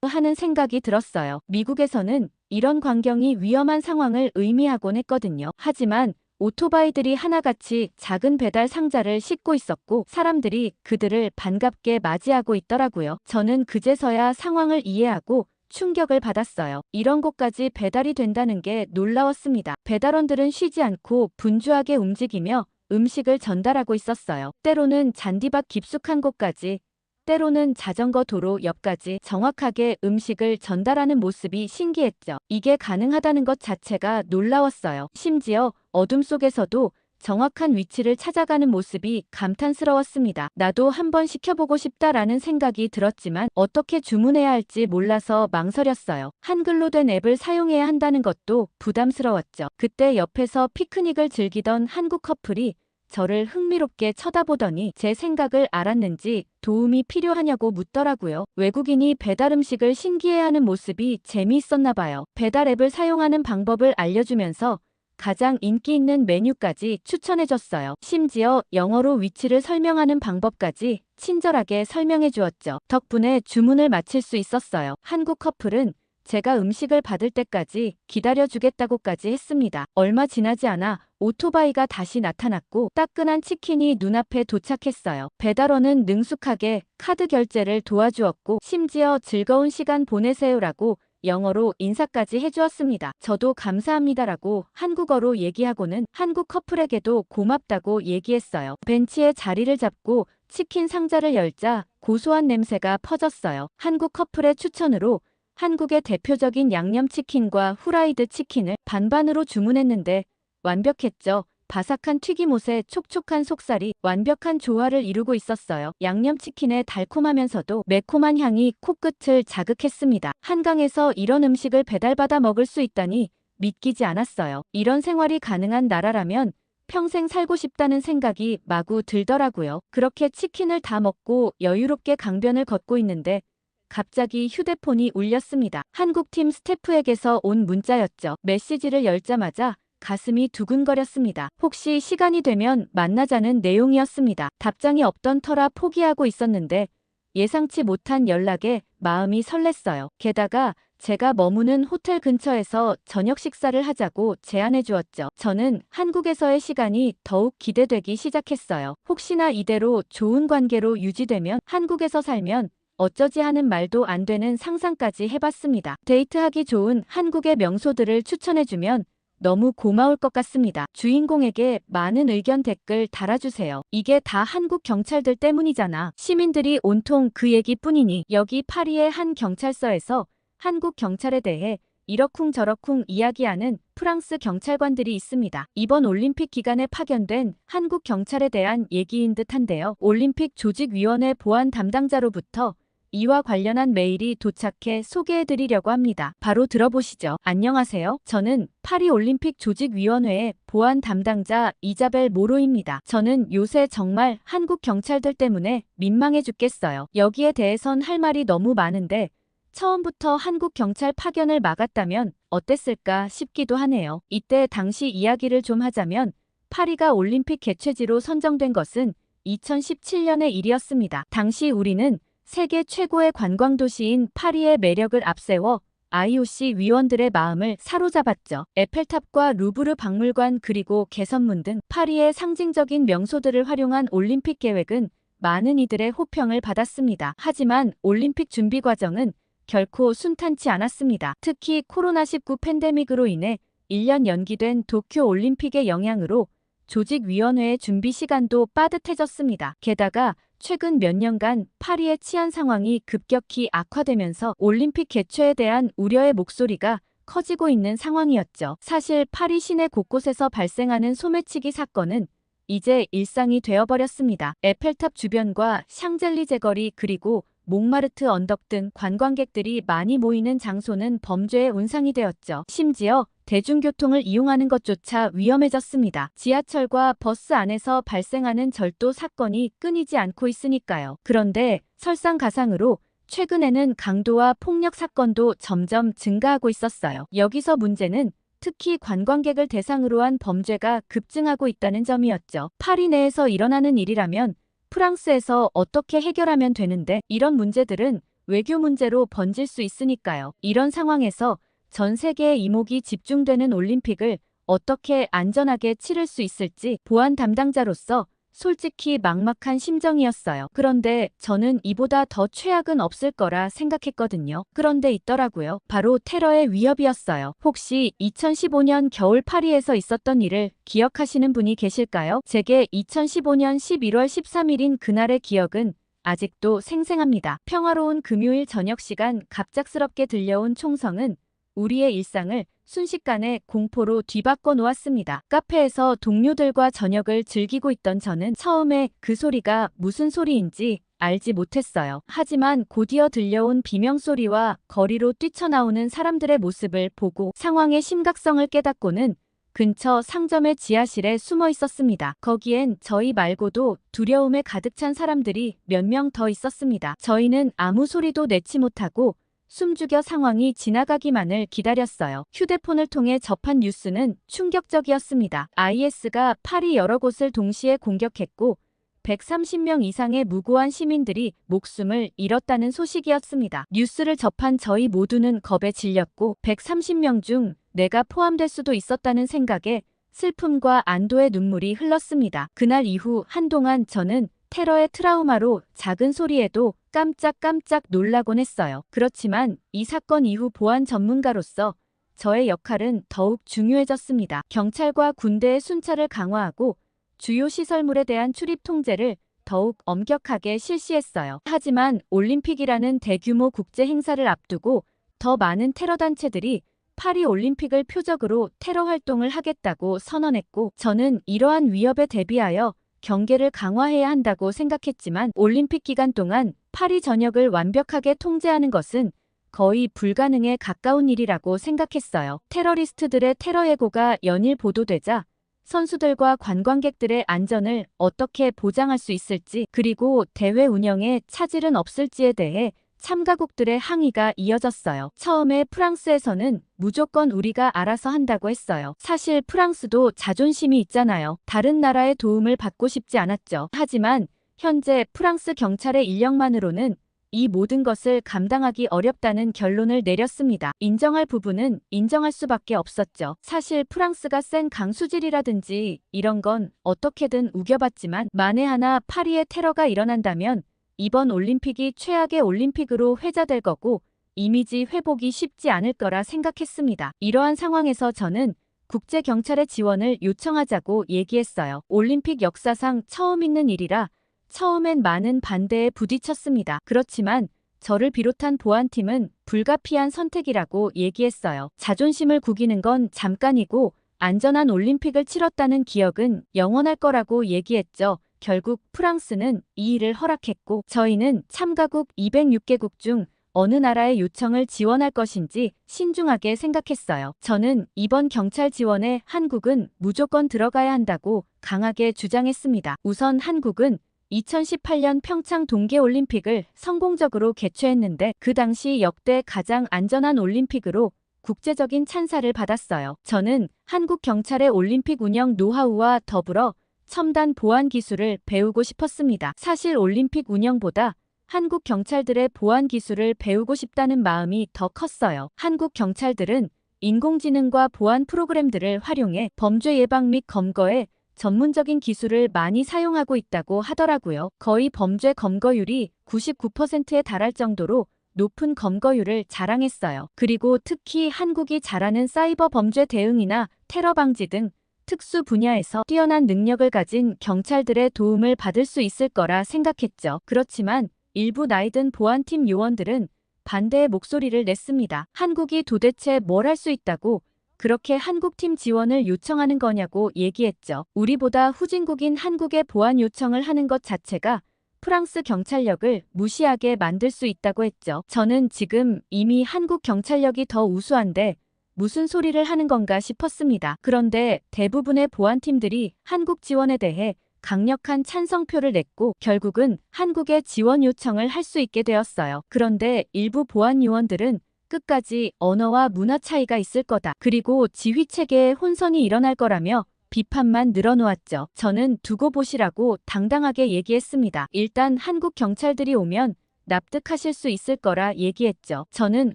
하는 생각이 들었어요. 미국에서는 이런 광경이 위험한 상황을 의미하곤 했거든요. 하지만 오토바이들이 하나같이 작은 배달 상자를 싣고 있었고 사람들이 그들을 반갑게 맞이하고 있더라고요. 저는 그제서야 상황을 이해하고 충격을 받았어요. 이런 곳까지 배달이 된다는 게 놀라웠습니다. 배달원들은 쉬지 않고 분주하게 움직이며 음식을 전달하고 있었어요. 때로는 잔디밭 깊숙한 곳까지, 때로는 자전거 도로 옆까지 정확하게 음식을 전달하는 모습이 신기했죠. 이게 가능하다는 것 자체가 놀라웠어요. 심지어 어둠 속에서도 정확한 위치를 찾아가는 모습이 감탄스러웠습니다. 나도 한번 시켜보고 싶다라는 생각이 들었지만 어떻게 주문해야 할지 몰라서 망설였어요. 한글로 된 앱을 사용해야 한다는 것도 부담스러웠죠. 그때 옆에서 피크닉을 즐기던 한국 커플이 저를 흥미롭게 쳐다보더니 제 생각을 알았는지 도움이 필요하냐고 묻더라고요. 외국인이 배달 음식을 신기해하는 모습이 재미있었나 봐요. 배달 앱을 사용하는 방법을 알려주면서 가장 인기 있는 메뉴까지 추천해줬어요. 심지어 영어로 위치를 설명하는 방법까지 친절하게 설명해 주었죠. 덕분에 주문을 마칠 수 있었어요. 한국 커플은 제가 음식을 받을 때까지 기다려주겠다고까지 했습니다. 얼마 지나지 않아 오토바이가 다시 나타났고 따끈한 치킨이 눈앞에 도착했어요. 배달원은 능숙하게 카드 결제를 도와주었고 심지어 즐거운 시간 보내세요라고 영어로 인사까지 해주었습니다. 저도 감사합니다라고 한국어로 얘기하고는 한국 커플에게도 고맙다고 얘기했어요. 벤치에 자리를 잡고 치킨 상자를 열자 고소한 냄새가 퍼졌어요. 한국 커플의 추천으로 한국의 대표적인 양념치킨과 후라이드 치킨을 반반으로 주문했는데 완벽했죠. 바삭한 튀김옷에 촉촉한 속살이 완벽한 조화를 이루고 있었어요. 양념치킨의 달콤하면서도 매콤한 향이 코끝을 자극했습니다. 한강에서 이런 음식을 배달받아 먹을 수 있다니 믿기지 않았어요. 이런 생활이 가능한 나라라면 평생 살고 싶다는 생각이 마구 들더라고요. 그렇게 치킨을 다 먹고 여유롭게 강변을 걷고 있는데 갑자기 휴대폰이 울렸습니다. 한국팀 스태프에게서 온 문자였죠. 메시지를 열자마자 가슴이 두근거렸습니다. 혹시 시간이 되면 만나자는 내용이었습니다. 답장이 없던 터라 포기하고 있었는데 예상치 못한 연락에 마음이 설렜어요. 게다가 제가 머무는 호텔 근처에서 저녁 식사를 하자고 제안해 주었죠. 저는 한국에서의 시간이 더욱 기대되기 시작했어요. 혹시나 이대로 좋은 관계로 유지되면 한국에서 살면 어쩌지 하는 말도 안 되는 상상까지 해봤습니다. 데이트하기 좋은 한국의 명소들을 추천해주면 너무 고마울 것 같습니다. 주인공에게 많은 의견 댓글 달아주세요. 이게 다 한국 경찰들 때문이잖아. 시민들이 온통 그 얘기뿐이니. 여기 파리의 한 경찰서에서 한국 경찰에 대해 이러쿵저러쿵 이야기하는 프랑스 경찰관들이 있습니다. 이번 올림픽 기간에 파견된 한국 경찰에 대한 얘기인 듯한데요. 올림픽 조직위원회 보안 담당자로부터 이와 관련한 메일이 도착해 소개해드리려고 합니다. 바로 들어보시죠. 안녕하세요. 저는 파리 올림픽 조직위원회의 보안 담당자 이자벨 모로입니다. 저는 요새 정말 한국 경찰들 때문에 민망해 죽겠어요. 여기에 대해선 할 말이 너무 많은데 처음부터 한국 경찰 파견을 막았다면 어땠을까 싶기도 하네요. 이때 당시 이야기를 좀 하자면 파리가 올림픽 개최지로 선정된 것은 2017년의 일이었습니다. 당시 우리는 세계 최고의 관광도시인 파리의 매력을 앞세워 IOC 위원들의 마음을 사로잡았죠. 에펠탑과 루브르 박물관 그리고 개선문 등 파리의 상징적인 명소들을 활용한 올림픽 계획은 많은 이들의 호평을 받았습니다. 하지만 올림픽 준비 과정은 결코 순탄치 않았습니다. 특히 코로나19 팬데믹으로 인해 1년 연기된 도쿄 올림픽의 영향으로 조직위원회의 준비 시간도 빠듯해졌습니다. 게다가 최근 몇 년간 파리의 치안 상황이 급격히 악화되면서 올림픽 개최에 대한 우려의 목소리가 커지고 있는 상황이었죠. 사실 파리 시내 곳곳에서 발생하는 소매치기 사건은 이제 일상이 되어버렸습니다. 에펠탑 주변과 샹젤리제 거리 그리고 몽마르트 언덕 등 관광객들이 많이 모이는 장소는 범죄의 온상이 되었죠. 심지어 대중교통을 이용하는 것조차 위험해졌습니다. 지하철과 버스 안에서 발생하는 절도 사건이 끊이지 않고 있으니까요. 그런데 설상가상으로 최근에는 강도와 폭력 사건도 점점 증가하고 있었어요. 여기서 문제는 특히 관광객을 대상으로 한 범죄가 급증하고 있다는 점이었죠. 파리 내에서 일어나는 일이라면 프랑스에서 어떻게 해결하면 되는데 이런 문제들은 외교 문제로 번질 수 있으니까요. 이런 상황에서 전 세계의 이목이 집중되는 올림픽을 어떻게 안전하게 치를 수 있을지 보안 담당자로서 솔직히 막막한 심정이었어요. 그런데 저는 이보다 더 최악은 없을 거라 생각했거든요. 그런데 있더라고요. 바로 테러의 위협이었어요. 혹시 2015년 겨울 파리에서 있었던 일을 기억하시는 분이 계실까요? 제게 2015년 11월 13일인 그날의 기억은 아직도 생생합니다. 평화로운 금요일 저녁 시간 갑작스럽게 들려온 총성은 우리의 일상을 순식간에 공포로 뒤바꿔 놓았습니다. 카페에서 동료들과 저녁을 즐기고 있던 저는 처음에 그 소리가 무슨 소리인지 알지 못했어요. 하지만 곧이어 들려온 비명소리와 거리로 뛰쳐나오는 사람들의 모습을 보고 상황의 심각성을 깨닫고는 근처 상점의 지하실에 숨어 있었습니다. 거기엔 저희 말고도 두려움에 가득 찬 사람들이 몇 명 더 있었습니다. 저희는 아무 소리도 내지 못하고 숨죽여 상황이 지나가기만을 기다렸어요. 휴대폰을 통해 접한 뉴스는 충격적이었습니다. IS가 파리 여러 곳을 동시에 공격했고 130명 이상의 무고한 시민들이 목숨을 잃었다는 소식이었습니다. 뉴스를 접한 저희 모두는 겁에 질렸고 130명 중 내가 포함될 수도 있었다는 생각에 슬픔과 안도의 눈물이 흘렀습니다. 그날 이후 한동안 저는 테러의 트라우마로 작은 소리에도 깜짝깜짝 놀라곤 했어요. 그렇지만 이 사건 이후 보안 전문가로서 저의 역할은 더욱 중요해졌습니다. 경찰과 군대의 순찰을 강화하고 주요 시설물에 대한 출입 통제를 더욱 엄격하게 실시했어요. 하지만 올림픽이라는 대규모 국제 행사를 앞두고 더 많은 테러 단체들이 파리 올림픽을 표적으로 테러 활동을 하겠다고 선언했고 저는 이러한 위협에 대비하여 경계를 강화해야 한다고 생각했지만 올림픽 기간 동안 파리 전역을 완벽하게 통제하는 것은 거의 불가능에 가까운 일이라고 생각했어요. 테러리스트들의 테러 예고가 연일 보도되자 선수들과 관광객들의 안전을 어떻게 보장할 수 있을지, 그리고 대회 운영에 차질은 없을지에 대해 참가국들의 항의가 이어졌어요. 처음에 프랑스에서는 무조건 우리가 알아서 한다고 했어요. 사실 프랑스도 자존심이 있잖아요. 다른 나라의 도움을 받고 싶지 않았죠. 하지만 현재 프랑스 경찰의 인력만으로는 이 모든 것을 감당하기 어렵다는 결론을 내렸습니다. 인정할 부분은 인정할 수밖에 없었죠. 사실 프랑스가 센 강수질이라든지 이런 건 어떻게든 우겨봤지만 만에 하나 파리에 테러가 일어난다면 이번 올림픽이 최악의 올림픽으로 회자될 거고 이미지 회복이 쉽지 않을 거라 생각했습니다. 이러한 상황에서 저는 국제경찰의 지원을 요청하자고 얘기했어요. 올림픽 역사상 처음 있는 일이라 처음엔 많은 반대에 부딪혔습니다. 그렇지만 저를 비롯한 보안팀은 불가피한 선택이라고 얘기했어요. 자존심을 구기는 건 잠깐이고 안전한 올림픽을 치렀다는 기억은 영원할 거라고 얘기했죠. 결국 프랑스는 이 일을 허락했고 저희는 참가국 206개국 중 어느 나라의 요청을 지원할 것인지 신중하게 생각했어요. 저는 이번 경찰 지원에 한국은 무조건 들어가야 한다고 강하게 주장했습니다. 우선 한국은 2018년 평창 동계올림픽을 성공적으로 개최했는데 그 당시 역대 가장 안전한 올림픽으로 국제적인 찬사를 받았어요. 저는 한국 경찰의 올림픽 운영 노하우와 더불어 첨단 보안 기술을 배우고 싶었습니다. 사실 올림픽 운영보다 한국 경찰들의 보안 기술을 배우고 싶다는 마음이 더 컸어요. 한국 경찰들은 인공지능과 보안 프로그램들을 활용해 범죄 예방 및 검거에 전문적인 기술을 많이 사용하고 있다고 하더라고요. 거의 범죄 검거율이 99%에 달할 정도로 높은 검거율을 자랑했어요. 그리고 특히 한국이 잘하는 사이버 범죄 대응이나 테러 방지 등 특수 분야에서 뛰어난 능력을 가진 경찰들의 도움을 받을 수 있을 거라 생각했죠. 그렇지만 일부 나이든 보안팀 요원들은 반대의 목소리를 냈습니다. 한국이 도대체 뭘 할 수 있다고 그렇게 한국팀 지원을 요청하는 거냐고 얘기했죠. 우리보다 후진국인 한국에 보안 요청을 하는 것 자체가 프랑스 경찰력을 무시하게 만들 수 있다고 했죠. 저는 지금 이미 한국 경찰력이 더 우수한데 무슨 소리를 하는 건가 싶었습니다. 그런데 대부분의 보안팀들이 한국 지원에 대해 강력한 찬성표를 냈고 결국은 한국의 지원 요청을 할 수 있게 되었어요. 그런데 일부 보안 요원들은 끝까지 언어와 문화 차이가 있을 거다. 그리고 지휘체계에 혼선이 일어날 거라며 비판만 늘어놓았죠. 저는 두고 보시라고 당당하게 얘기했습니다. 일단 한국 경찰들이 오면 납득하실 수 있을 거라 얘기했죠. 저는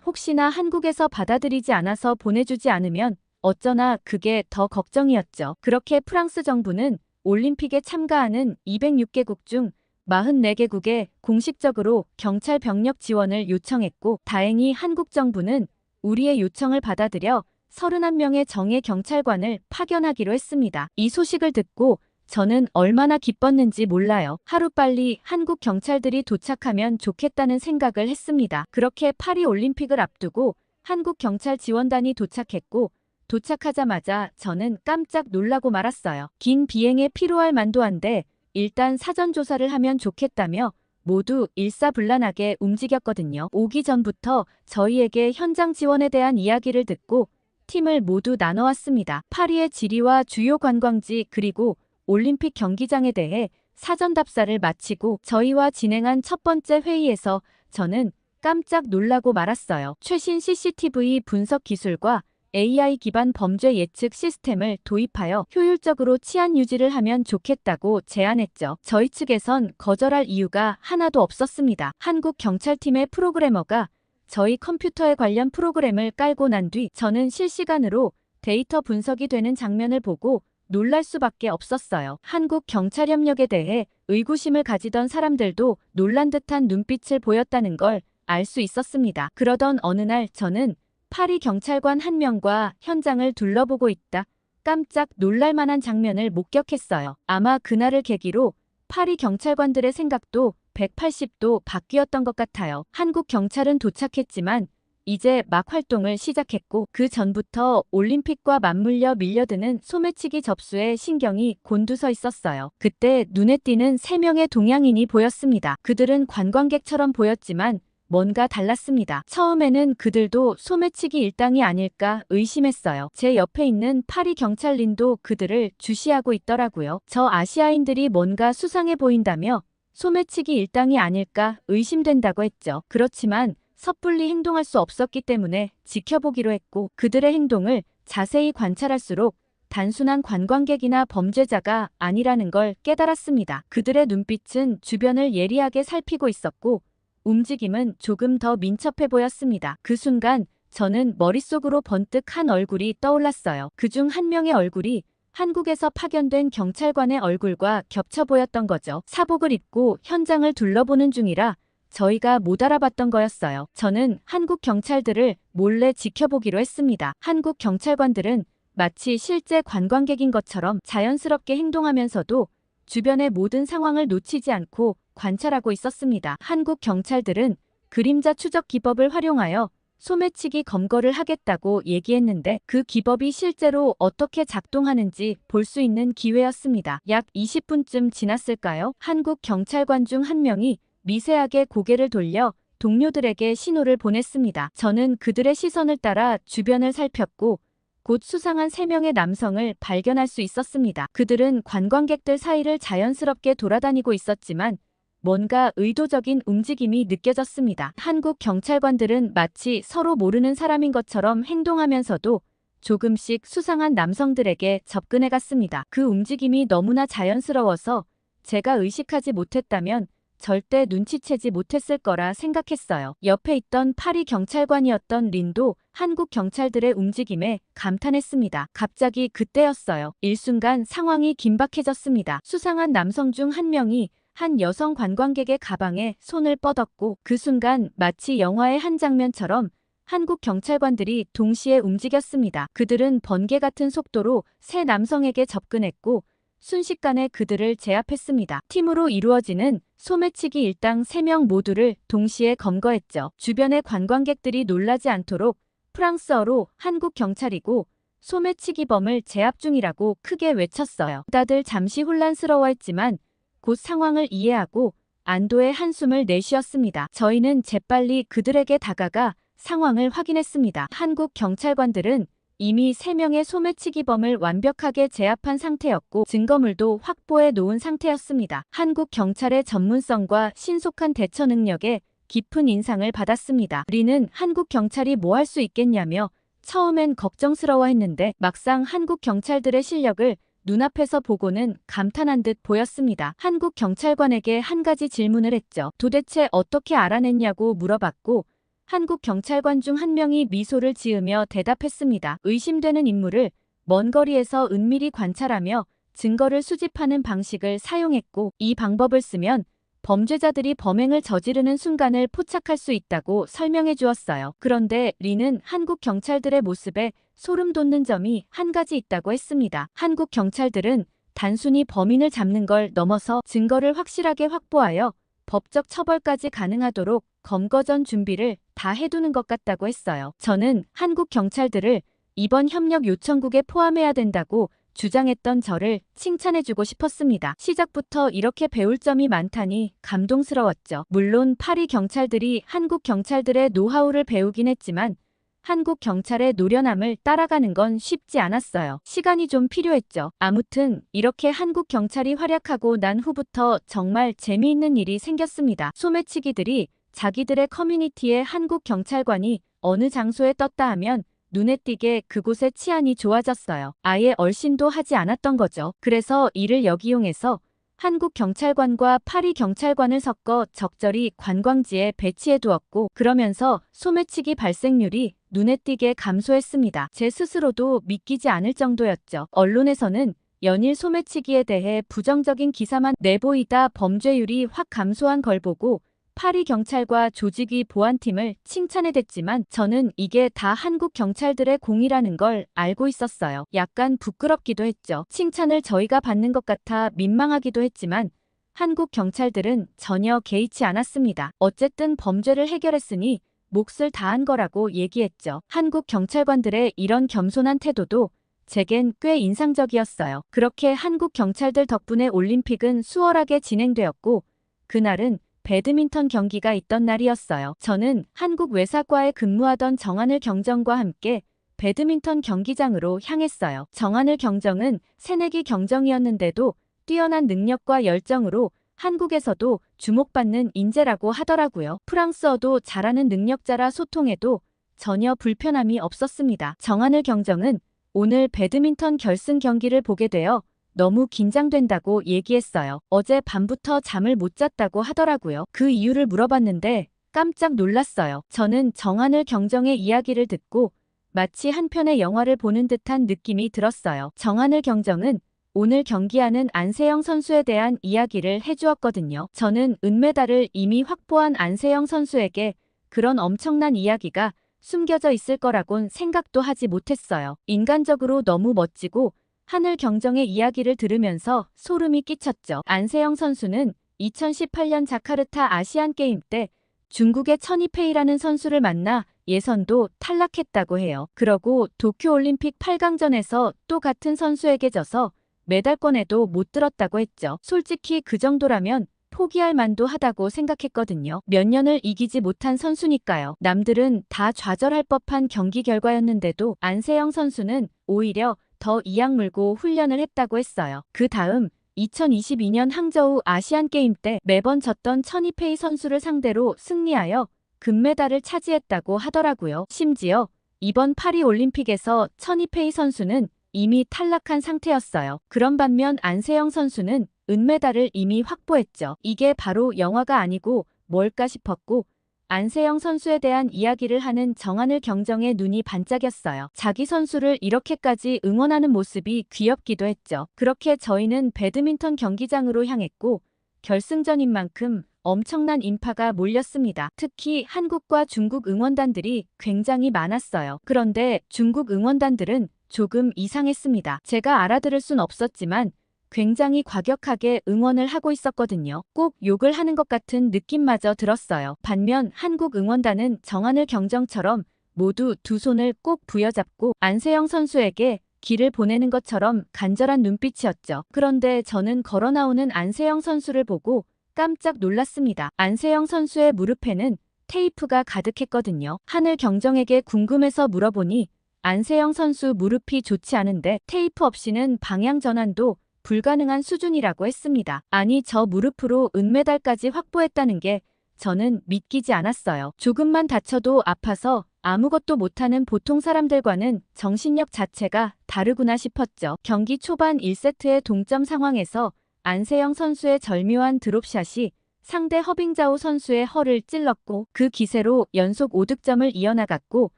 혹시나 한국에서 받아들이지 않아서 보내주지 않으면 어쩌나 그게 더 걱정이었죠. 그렇게 프랑스 정부는 올림픽에 참가하는 206개국 중 44개국에 공식적으로 경찰 병력 지원을 요청했고 다행히 한국 정부는 우리의 요청을 받아들여 31명의 정예 경찰관을 파견하기로 했습니다. 이 소식을 듣고 저는 얼마나 기뻤는지 몰라요. 하루빨리 한국 경찰들이 도착하면 좋겠다는 생각을 했습니다. 그렇게 파리 올림픽을 앞두고 한국 경찰 지원단이 도착했고 도착하자마자 저는 깜짝 놀라고 말았어요. 긴 비행에 필요할 만도 한데 일단 사전 조사를 하면 좋겠다며 모두 일사불란하게 움직였거든요. 오기 전부터 저희에게 현장 지원에 대한 이야기를 듣고 팀을 모두 나눠왔습니다. 파리의 지리와 주요 관광지 그리고 올림픽 경기장에 대해 사전 답사를 마치고 저희와 진행한 첫 번째 회의에서 저는 깜짝 놀라고 말았어요. 최신 CCTV 분석 기술과 AI 기반 범죄 예측 시스템을 도입하여 효율적으로 치안 유지를 하면 좋겠다고 제안했죠. 저희 측에선 거절할 이유가 하나도 없었습니다. 한국 경찰팀의 프로그래머가 저희 컴퓨터에 관련 프로그램을 깔고 난 뒤 저는 실시간으로 데이터 분석이 되는 장면을 보고 놀랄 수밖에 없었어요. 한국 경찰 협력에 대해 의구심을 가지던 사람들도 놀란 듯한 눈빛을 보였다는 걸 알 수 있었습니다. 그러던 어느 날 저는 파리 경찰관 한 명과 현장을 둘러보고 있다 깜짝 놀랄 만한 장면을 목격했어요. 아마 그날을 계기로 파리 경찰관들의 생각도 180도 바뀌었던 것 같아요. 한국 경찰은 도착했지만 이제 막 활동을 시작했고 그 전부터 올림픽과 맞물려 밀려드는 소매치기 접수에 신경이 곤두서 있었어요. 그때 눈에 띄는 3명의 동양인이 보였습니다. 그들은 관광객처럼 보였지만 뭔가 달랐습니다. 처음에는 그들도 소매치기 일당이 아닐까 의심했어요. 제 옆에 있는 파리 경찰린도 그들을 주시하고 있더라고요. 저 아시아인들이 뭔가 수상해 보인다며 소매치기 일당이 아닐까 의심된다고 했죠. 그렇지만 섣불리 행동할 수 없었기 때문에 지켜보기로 했고, 그들의 행동을 자세히 관찰할수록 단순한 관광객이나 범죄자가 아니라는 걸 깨달았습니다. 그들의 눈빛은 주변을 예리하게 살피고 있었고 움직임은 조금 더 민첩해 보였습니다. 그 순간 저는 머릿속으로 번뜩 한 얼굴이 떠올랐어요. 그중 한 명의 얼굴이 한국에서 파견된 경찰관의 얼굴과 겹쳐 보였던 거죠. 사복을 입고 현장을 둘러보는 중이라 저희가 못 알아봤던 거였어요. 저는 한국 경찰들을 몰래 지켜보기로 했습니다. 한국 경찰관들은 마치 실제 관광객인 것처럼 자연스럽게 행동하면서도 주변의 모든 상황을 놓치지 않고 관찰하고 있었습니다. 한국 경찰들은 그림자 추적 기법을 활용하여 소매치기 검거를 하겠다고 얘기했는데 그 기법이 실제로 어떻게 작동하는지 볼 수 있는 기회였습니다. 약 20분쯤 지났을까요? 한국 경찰관 중 한 명이 미세하게 고개를 돌려 동료들에게 신호를 보냈습니다. 저는 그들의 시선을 따라 주변을 살폈고 곧 수상한 3명의 남성을 발견할 수 있었습니다. 그들은 관광객들 사이를 자연스럽게 돌아다니고 있었지만 뭔가 의도적인 움직임이 느껴졌습니다. 한국 경찰관들은 마치 서로 모르는 사람인 것처럼 행동하면서도 조금씩 수상한 남성들에게 접근해 갔습니다. 그 움직임이 너무나 자연스러워서 제가 의식하지 못했다면 절대 눈치채지 못했을 거라 생각했어요. 옆에 있던 파리 경찰관이었던 린도 한국 경찰들의 움직임에 감탄했습니다. 갑자기 그때였어요. 일순간 상황이 긴박해졌습니다. 수상한 남성 중 한 명이 한 여성 관광객의 가방에 손을 뻗었고 그 순간 마치 영화의 한 장면처럼 한국 경찰관들이 동시에 움직였습니다. 그들은 번개 같은 속도로 세 남성에게 접근했고 순식간에 그들을 제압했습니다. 팀으로 이루어지는 소매치기 일당 3명 모두를 동시에 검거했죠. 주변의 관광객들이 놀라지 않도록 프랑스어로 한국 경찰이고 소매치기범을 제압 중이라고 크게 외쳤어요. 다들 잠시 혼란스러워했지만 곧 상황을 이해하고 안도의 한숨을 내쉬었습니다. 저희는 재빨리 그들에게 다가가 상황을 확인했습니다. 한국 경찰관들은 이미 3명의 소매치기범을 완벽하게 제압한 상태였고 증거물도 확보해 놓은 상태였습니다. 한국 경찰의 전문성과 신속한 대처 능력에 깊은 인상을 받았습니다. 린은 한국 경찰이 뭐 할 수 있겠냐며 처음엔 걱정스러워했는데 막상 한국 경찰들의 실력을 눈앞에서 보고는 감탄한 듯 보였습니다. 한국 경찰관에게 한 가지 질문을 했죠. 도대체 어떻게 알아냈냐고 물어봤고 한국 경찰관 중 한 명이 미소를 지으며 대답했습니다. 의심되는 인물을 먼 거리에서 은밀히 관찰하며 증거를 수집하는 방식을 사용했고 이 방법을 쓰면 범죄자들이 범행을 저지르는 순간을 포착할 수 있다고 설명해 주었어요. 그런데 린은 한국 경찰들의 모습에 소름 돋는 점이 한 가지 있다고 했습니다. 한국 경찰들은 단순히 범인을 잡는 걸 넘어서 증거를 확실하게 확보하여 법적 처벌까지 가능하도록 검거 전 준비를 다 해두는 것 같다고 했어요. 저는 한국 경찰들을 이번 협력 요청국에 포함해야 된다고 주장했던 저를 칭찬해주고 싶었습니다. 시작부터 이렇게 배울 점이 많다니 감동스러웠죠. 물론 파리 경찰들이 한국 경찰들의 노하우를 배우긴 했지만 한국 경찰의 노련함을 따라가는 건 쉽지 않았어요. 시간이 좀 필요했죠. 아무튼 이렇게 한국 경찰이 활약하고 난 후부터 정말 재미있는 일이 생겼습니다. 소매치기들이 자기들의 커뮤니티에 한국 경찰관이 어느 장소에 떴다 하면 눈에 띄게 그곳의 치안이 좋아졌어요. 아예 얼씬도 하지 않았던 거죠. 그래서 이를 역이용해서 한국 경찰관과 파리 경찰관을 섞어 적절히 관광지에 배치해 두었고 그러면서 소매치기 발생률이 눈에 띄게 감소했습니다. 제 스스로도 믿기지 않을 정도였죠. 언론에서는 연일 소매치기에 대해 부정적인 기사만 내보이다 범죄율이 확 감소한 걸 보고 파리 경찰과 조직위 보안팀을 칭찬해댔지만 저는 이게 다 한국 경찰들의 공이라는 걸 알고 있었어요. 약간 부끄럽기도 했죠. 칭찬을 저희가 받는 것 같아 민망하기도 했지만 한국 경찰들은 전혀 개의치 않았습니다. 어쨌든 범죄를 해결했으니 몫을 다한 거라고 얘기했죠. 한국 경찰관들의 이런 겸손한 태도도 제겐 꽤 인상적이었어요. 그렇게 한국 경찰들 덕분에 올림픽은 수월하게 진행되었고 그날은 배드민턴 경기가 있던 날이었어요. 저는 한국 외사과에 근무하던 정하늘 경정과 함께 배드민턴 경기장으로 향했어요. 정하늘 경정은 새내기 경정이었는데도 뛰어난 능력과 열정으로 한국에서도 주목받는 인재라고 하더라고요. 프랑스어도 잘하는 능력자라 소통에도 전혀 불편함이 없었습니다. 정하늘 경정은 오늘 배드민턴 결승 경기를 보게 되어 너무 긴장된다고 얘기했어요. 어제 밤부터 잠을 못 잤다고 하더라고요. 그 이유를 물어봤는데 깜짝 놀랐어요. 저는 정하늘 경정의 이야기를 듣고 마치 한 편의 영화를 보는 듯한 느낌이 들었어요. 정하늘 경정은 오늘 경기하는 안세영 선수에 대한 이야기를 해주었거든요. 저는 은메달을 이미 확보한 안세영 선수에게 그런 엄청난 이야기가 숨겨져 있을 거라곤 생각도 하지 못했어요. 인간적으로 너무 멋지고 하늘 경정의 이야기를 들으면서 소름이 끼쳤죠. 안세영 선수는 2018년 자카르타 아시안게임 때 중국의 천이페이라는 선수를 만나 예선도 탈락했다고 해요. 그러고 도쿄올림픽 8강전에서 또 같은 선수에게 져서 메달권에도 못 들었다고 했죠. 솔직히 그 정도라면 포기할 만도 하다고 생각했거든요. 몇 년을 이기지 못한 선수니까요. 남들은 다 좌절할 법한 경기 결과였는데도 안세영 선수는 오히려 더 이악 물고 훈련을 했다고 했어요. 그 다음 2022년 항저우 아시안게임 때 매번 졌던 천이페이 선수를 상대로 승리하여 금메달을 차지했다고 하더라고요. 심지어 이번 파리올림픽에서 천이페이 선수는 이미 탈락한 상태였어요. 그런 반면 안세영 선수는 은메달을 이미 확보했죠. 이게 바로 영화가 아니고 뭘까 싶었고 안세영 선수에 대한 이야기를 하는 정하늘 경정의 눈이 반짝였어요. 자기 선수를 이렇게까지 응원하는 모습이 귀엽기도 했죠. 그렇게 저희는 배드민턴 경기장으로 향했고 결승전인 만큼 엄청난 인파가 몰렸습니다. 특히 한국과 중국 응원단들이 굉장히 많았어요. 그런데 중국 응원단들은 조금 이상했습니다. 제가 알아들을 순 없었지만 굉장히 과격하게 응원을 하고 있었거든요. 꼭 욕을 하는 것 같은 느낌마저 들었어요. 반면 한국 응원단은 정하늘 경정처럼 모두 두 손을 꼭 부여잡고 안세영 선수에게 기를 보내는 것처럼 간절한 눈빛이었죠. 그런데 저는 걸어 나오는 안세영 선수를 보고 깜짝 놀랐습니다. 안세영 선수의 무릎에는 테이프가 가득했거든요. 하늘 경정에게 궁금해서 물어보니 안세영 선수 무릎이 좋지 않은데 테이프 없이는 방향 전환도 불가능한 수준이라고 했습니다. 아니 저 무릎으로 은메달까지 확보했다는 게 저는 믿기지 않았어요. 조금만 다쳐도 아파서 아무것도 못하는 보통 사람들과는 정신력 자체가 다르구나 싶었죠. 경기 초반 1세트의 동점 상황에서 안세영 선수의 절묘한 드롭샷이 상대 허빙자오 선수의 허를 찔렀고 그 기세로 연속 5득점을 이어나갔고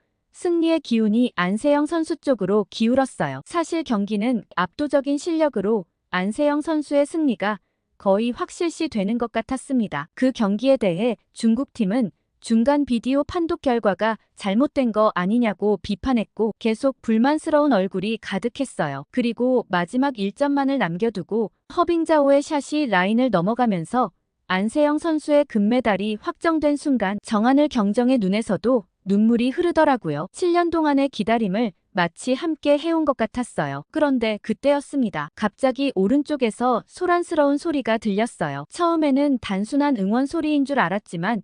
승리의 기운이 안세영 선수 쪽으로 기울었어요. 사실 경기는 압도적인 실력으로 안세영 선수의 승리가 거의 확실시 되는 것 같았습니다. 그 경기에 대해 중국팀은 중간 비디오 판독 결과가 잘못된 거 아니냐고 비판했고 계속 불만스러운 얼굴이 가득했어요. 그리고 마지막 1점만을 남겨두고 허빙자오의 샷이 라인을 넘어가면서 안세영 선수의 금메달이 확정된 순간 정하늘 경정의 눈에서도 눈물이 흐르더라고요. 7년 동안의 기다림을 마치 함께 해온 것 같았어요. 그런데 그때였습니다. 갑자기 오른쪽에서 소란스러운 소리가 들렸어요. 처음에는 단순한 응원 소리인 줄 알았지만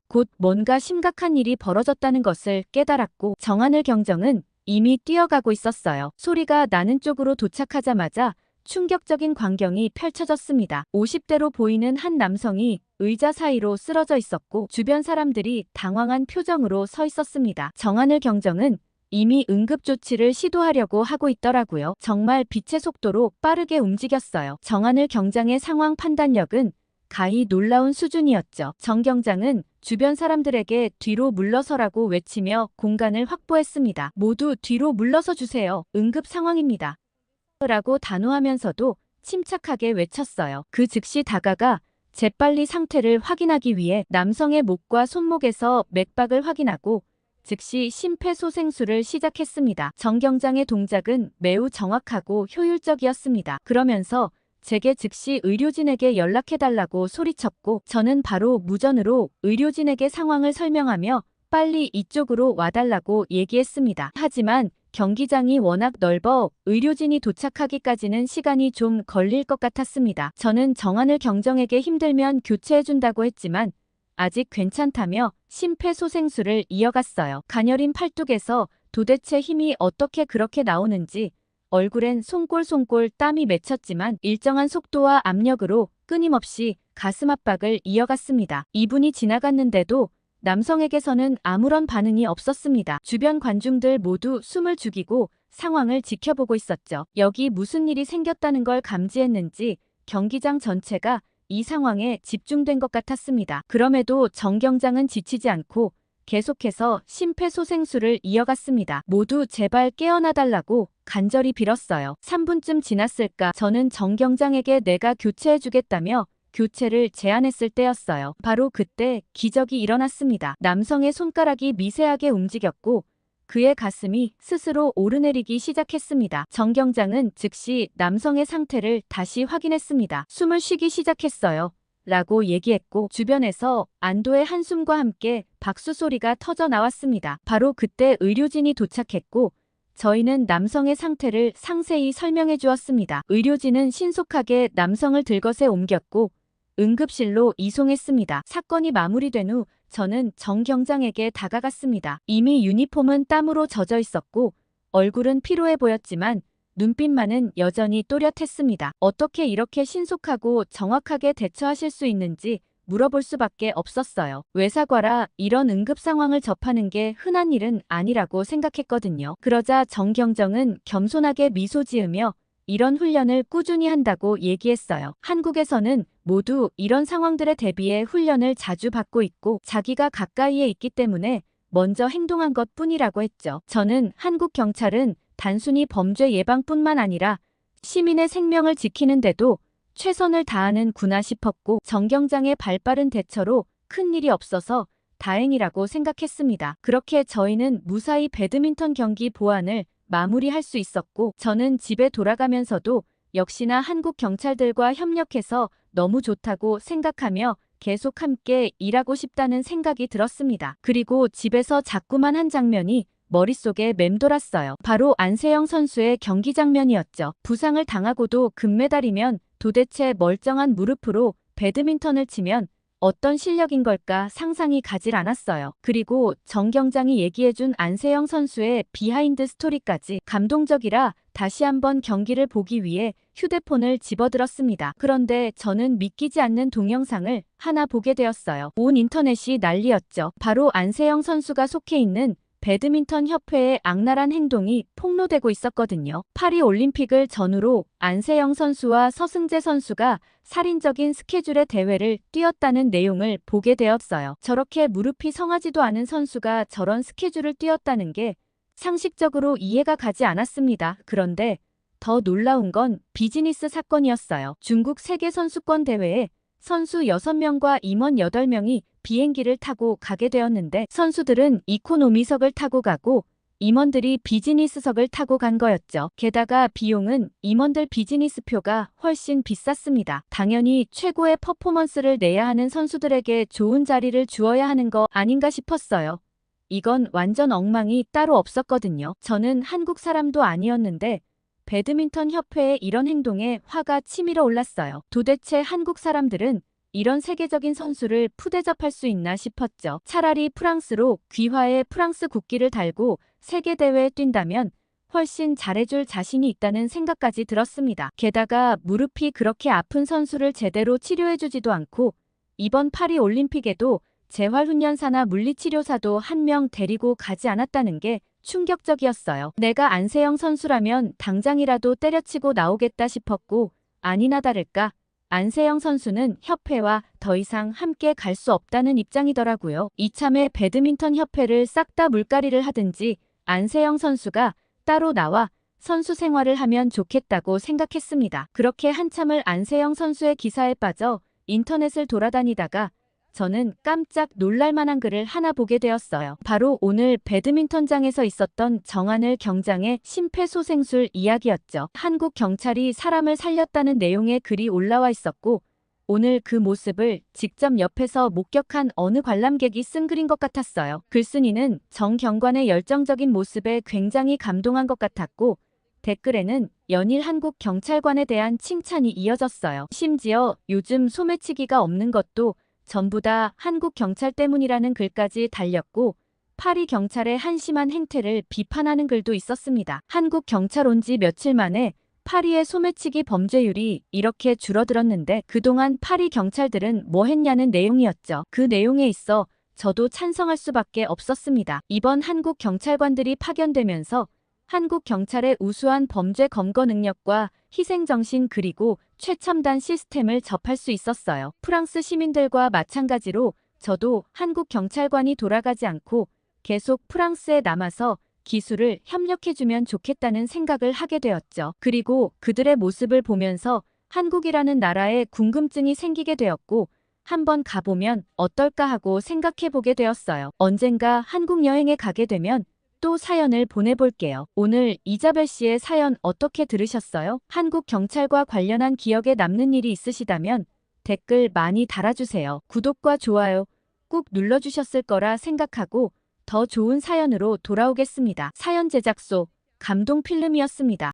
곧 뭔가 심각한 일이 벌어졌다는 것을 깨달았고 정하늘 경정은 이미 뛰어가고 있었어요. 소리가 나는 쪽으로 도착하자마자 충격적인 광경이 펼쳐졌습니다. 50대로 보이는 한 남성이 의자 사이로 쓰러져 있었고 주변 사람들이 당황한 표정으로 서 있었습니다. 정하늘 경정은 이미 응급조치를 시도하려고 하고 있더라고요. 정말 빛의 속도로 빠르게 움직였어요. 정하늘 경장의 상황 판단력은 가히 놀라운 수준이었죠. 정 경장은 주변 사람들에게 뒤로 물러서라고 외치며 공간을 확보했습니다. 모두 뒤로 물러서 주세요. 응급 상황입니다. 라고 단호하면서도 침착하게 외쳤어요. 그 즉시 다가가 재빨리 상태를 확인하기 위해 남성의 목과 손목에서 맥박을 확인하고 즉시 심폐소생술을 시작했습니다. 정 경장의 동작은 매우 정확하고 효율적이었습니다. 그러면서 제게 즉시 의료진에게 연락해달라고 소리쳤고 저는 바로 무전으로 의료진에게 상황을 설명하며 빨리 이쪽으로 와달라고 얘기했습니다. 하지만 경기장이 워낙 넓어 의료진이 도착하기까지는 시간이 좀 걸릴 것 같았습니다. 저는 정한을 경정에게 힘들면 교체해준다고 했지만 아직 괜찮다며 심폐소생술을 이어갔어요. 가녀린 팔뚝에서 도대체 힘이 어떻게 그렇게 나오는지 얼굴엔 송골송골 땀이 맺혔지만 일정한 속도와 압력으로 끊임없이 가슴 압박을 이어갔습니다. 2분이 지나갔는데도 남성에게서는 아무런 반응이 없었습니다. 주변 관중들 모두 숨을 죽이고 상황을 지켜보고 있었죠. 여기 무슨 일이 생겼다는 걸 감지했는지 경기장 전체가 이 상황에 집중된 것 같았습니다. 그럼에도 정 경장은 지치지 않고 계속해서 심폐소생술을 이어갔습니다. 모두 제발 깨어나달라고 간절히 빌었어요. 3분쯤 지났을까 저는 정 경장에게 내가 교체해주겠다며 교체를 제안했을 때였어요. 바로 그때 기적이 일어났습니다. 남성의 손가락이 미세하게 움직였고 그의 가슴이 스스로 오르내리기 시작했습니다. 정 경장은 즉시 남성의 상태를 다시 확인했습니다. 숨을 쉬기 시작했어요. 라고 얘기했고 주변에서 안도의 한숨과 함께 박수 소리가 터져 나왔습니다. 바로 그때 의료진이 도착했고 저희는 남성의 상태를 상세히 설명해 주었습니다. 의료진은 신속하게 남성을 들것에 옮겼고 응급실로 이송했습니다. 사건이 마무리된 후 저는 정 경장에게 다가갔습니다. 이미 유니폼은 땀으로 젖어 있었고 얼굴은 피로해 보였지만 눈빛만은 여전히 또렷했습니다. 어떻게 이렇게 신속하고 정확하게 대처하실 수 있는지 물어볼 수밖에 없었어요. 외사과라 이런 응급 상황을 접하는 게 흔한 일은 아니라고 생각했거든요. 그러자 정 경정은 겸손하게 미소 지으며 이런 훈련을 꾸준히 한다고 얘기했어요. 한국에서는 모두 이런 상황들에 대비해 훈련을 자주 받고 있고 자기가 가까이에 있기 때문에 먼저 행동한 것뿐이라고 했죠. 저는 한국 경찰은 단순히 범죄 예방뿐만 아니라 시민의 생명을 지키는데도 최선을 다하는구나 싶었고 정 경장의 발빠른 대처로 큰일이 없어서 다행이라고 생각했습니다. 그렇게 저희는 무사히 배드민턴 경기 보안을 마무리할 수 있었고 저는 집에 돌아가면서도 역시나 한국 경찰들과 협력해서 너무 좋다고 생각하며 계속 함께 일하고 싶다는 생각이 들었습니다. 그리고 집에서 자꾸만 한 장면이 머릿속에 맴돌았어요. 바로 안세영 선수의 경기 장면이었죠. 부상을 당하고도 금메달이면 도대체 멀쩡한 무릎으로 배드민턴을 치면 어떤 실력인 걸까 상상이 가질 않았어요. 그리고 정 경장이 얘기해준 안세영 선수의 비하인드 스토리까지 감동적이라 다시 한번 경기를 보기 위해 휴대폰을 집어들었습니다. 그런데 저는 믿기지 않는 동영상을 하나 보게 되었어요. 온 인터넷이 난리였죠. 바로 안세영 선수가 속해 있는 배드민턴 협회의 악랄한 행동이 폭로되고 있었거든요. 파리 올림픽을 전후로 안세영 선수와 서승재 선수가 살인적인 스케줄의 대회를 뛰었다는 내용을 보게 되었어요. 저렇게 무릎이 성하지도 않은 선수가 저런 스케줄을 뛰었다는 게 상식적으로 이해가 가지 않았습니다. 그런데 더 놀라운 건 비즈니스 사건이었어요. 중국 세계선수권 대회에 선수 6명과 임원 8명이 비행기를 타고 가게 되었는데 선수들은 이코노미석을 타고 가고 임원들이 비즈니스석을 타고 간 거였죠. 게다가 비용은 임원들 비즈니스표가 훨씬 비쌌습니다. 당연히 최고의 퍼포먼스를 내야 하는 선수들에게 좋은 자리를 주어야 하는 거 아닌가 싶었어요. 이건 완전 엉망이 따로 없었거든요. 저는 한국 사람도 아니었는데 배드민턴 협회의 이런 행동에 화가 치밀어 올랐어요. 도대체 한국 사람들은 이런 세계적인 선수를 푸대접할 수 있나 싶었죠. 차라리 프랑스로 귀화의 프랑스 국기를 달고 세계대회에 뛴다면 훨씬 잘해줄 자신이 있다는 생각까지 들었습니다. 게다가 무릎이 그렇게 아픈 선수를 제대로 치료해주지도 않고 이번 파리 올림픽에도 재활훈련사나 물리치료사도 한 명 데리고 가지 않았다는 게 충격적이었어요. 내가 안세영 선수라면 당장이라도 때려치고 나오겠다 싶었고 아니나 다를까 안세영 선수는 협회와 더 이상 함께 갈 수 없다는 입장이더라고요. 이참에 배드민턴 협회를 싹 다 물갈이를 하든지 안세영 선수가 따로 나와 선수 생활을 하면 좋겠다고 생각했습니다. 그렇게 한참을 안세영 선수의 기사에 빠져 인터넷을 돌아다니다가 저는 깜짝 놀랄만한 글을 하나 보게 되었어요. 바로 오늘 배드민턴장에서 있었던 정한을 경장의 심폐소생술 이야기였죠. 한국 경찰이 사람을 살렸다는 내용의 글이 올라와 있었고 오늘 그 모습을 직접 옆에서 목격한 어느 관람객이 쓴 글인 것 같았어요. 글쓴이는 정경관의 열정적인 모습에 굉장히 감동한 것 같았고 댓글에는 연일 한국 경찰관에 대한 칭찬이 이어졌어요. 심지어 요즘 소매치기가 없는 것도 전부 다 한국 경찰 때문이라는 글까지 달렸고 파리 경찰의 한심한 행태를 비판하는 글도 있었습니다. 한국 경찰 온 지 며칠 만에 파리의 소매치기 범죄율이 이렇게 줄어들었는데 그동안 파리 경찰들은 뭐 했냐는 내용이었죠. 그 내용에 있어 저도 찬성할 수밖에 없었습니다. 이번 한국 경찰관들이 파견되면서 한국 경찰의 우수한 범죄 검거 능력과 희생정신 그리고 최첨단 시스템을 접할 수 있었어요. 프랑스 시민들과 마찬가지로 저도 한국 경찰관이 돌아가지 않고 계속 프랑스에 남아서 기술을 협력해주면 좋겠다는 생각을 하게 되었죠. 그리고 그들의 모습을 보면서 한국이라는 나라에 궁금증이 생기게 되었고 한번 가보면 어떨까 하고 생각해보게 되었어요. 언젠가 한국 여행에 가게 되면 또 사연을 보내볼게요. 오늘 이자벨 씨의 사연 어떻게 들으셨어요? 한국 경찰과 관련한 기억에 남는 일이 있으시다면 댓글 많이 달아주세요. 구독과 좋아요 꾹 눌러주셨을 거라 생각하고 더 좋은 사연으로 돌아오겠습니다. 사연 제작소 감동필름이었습니다.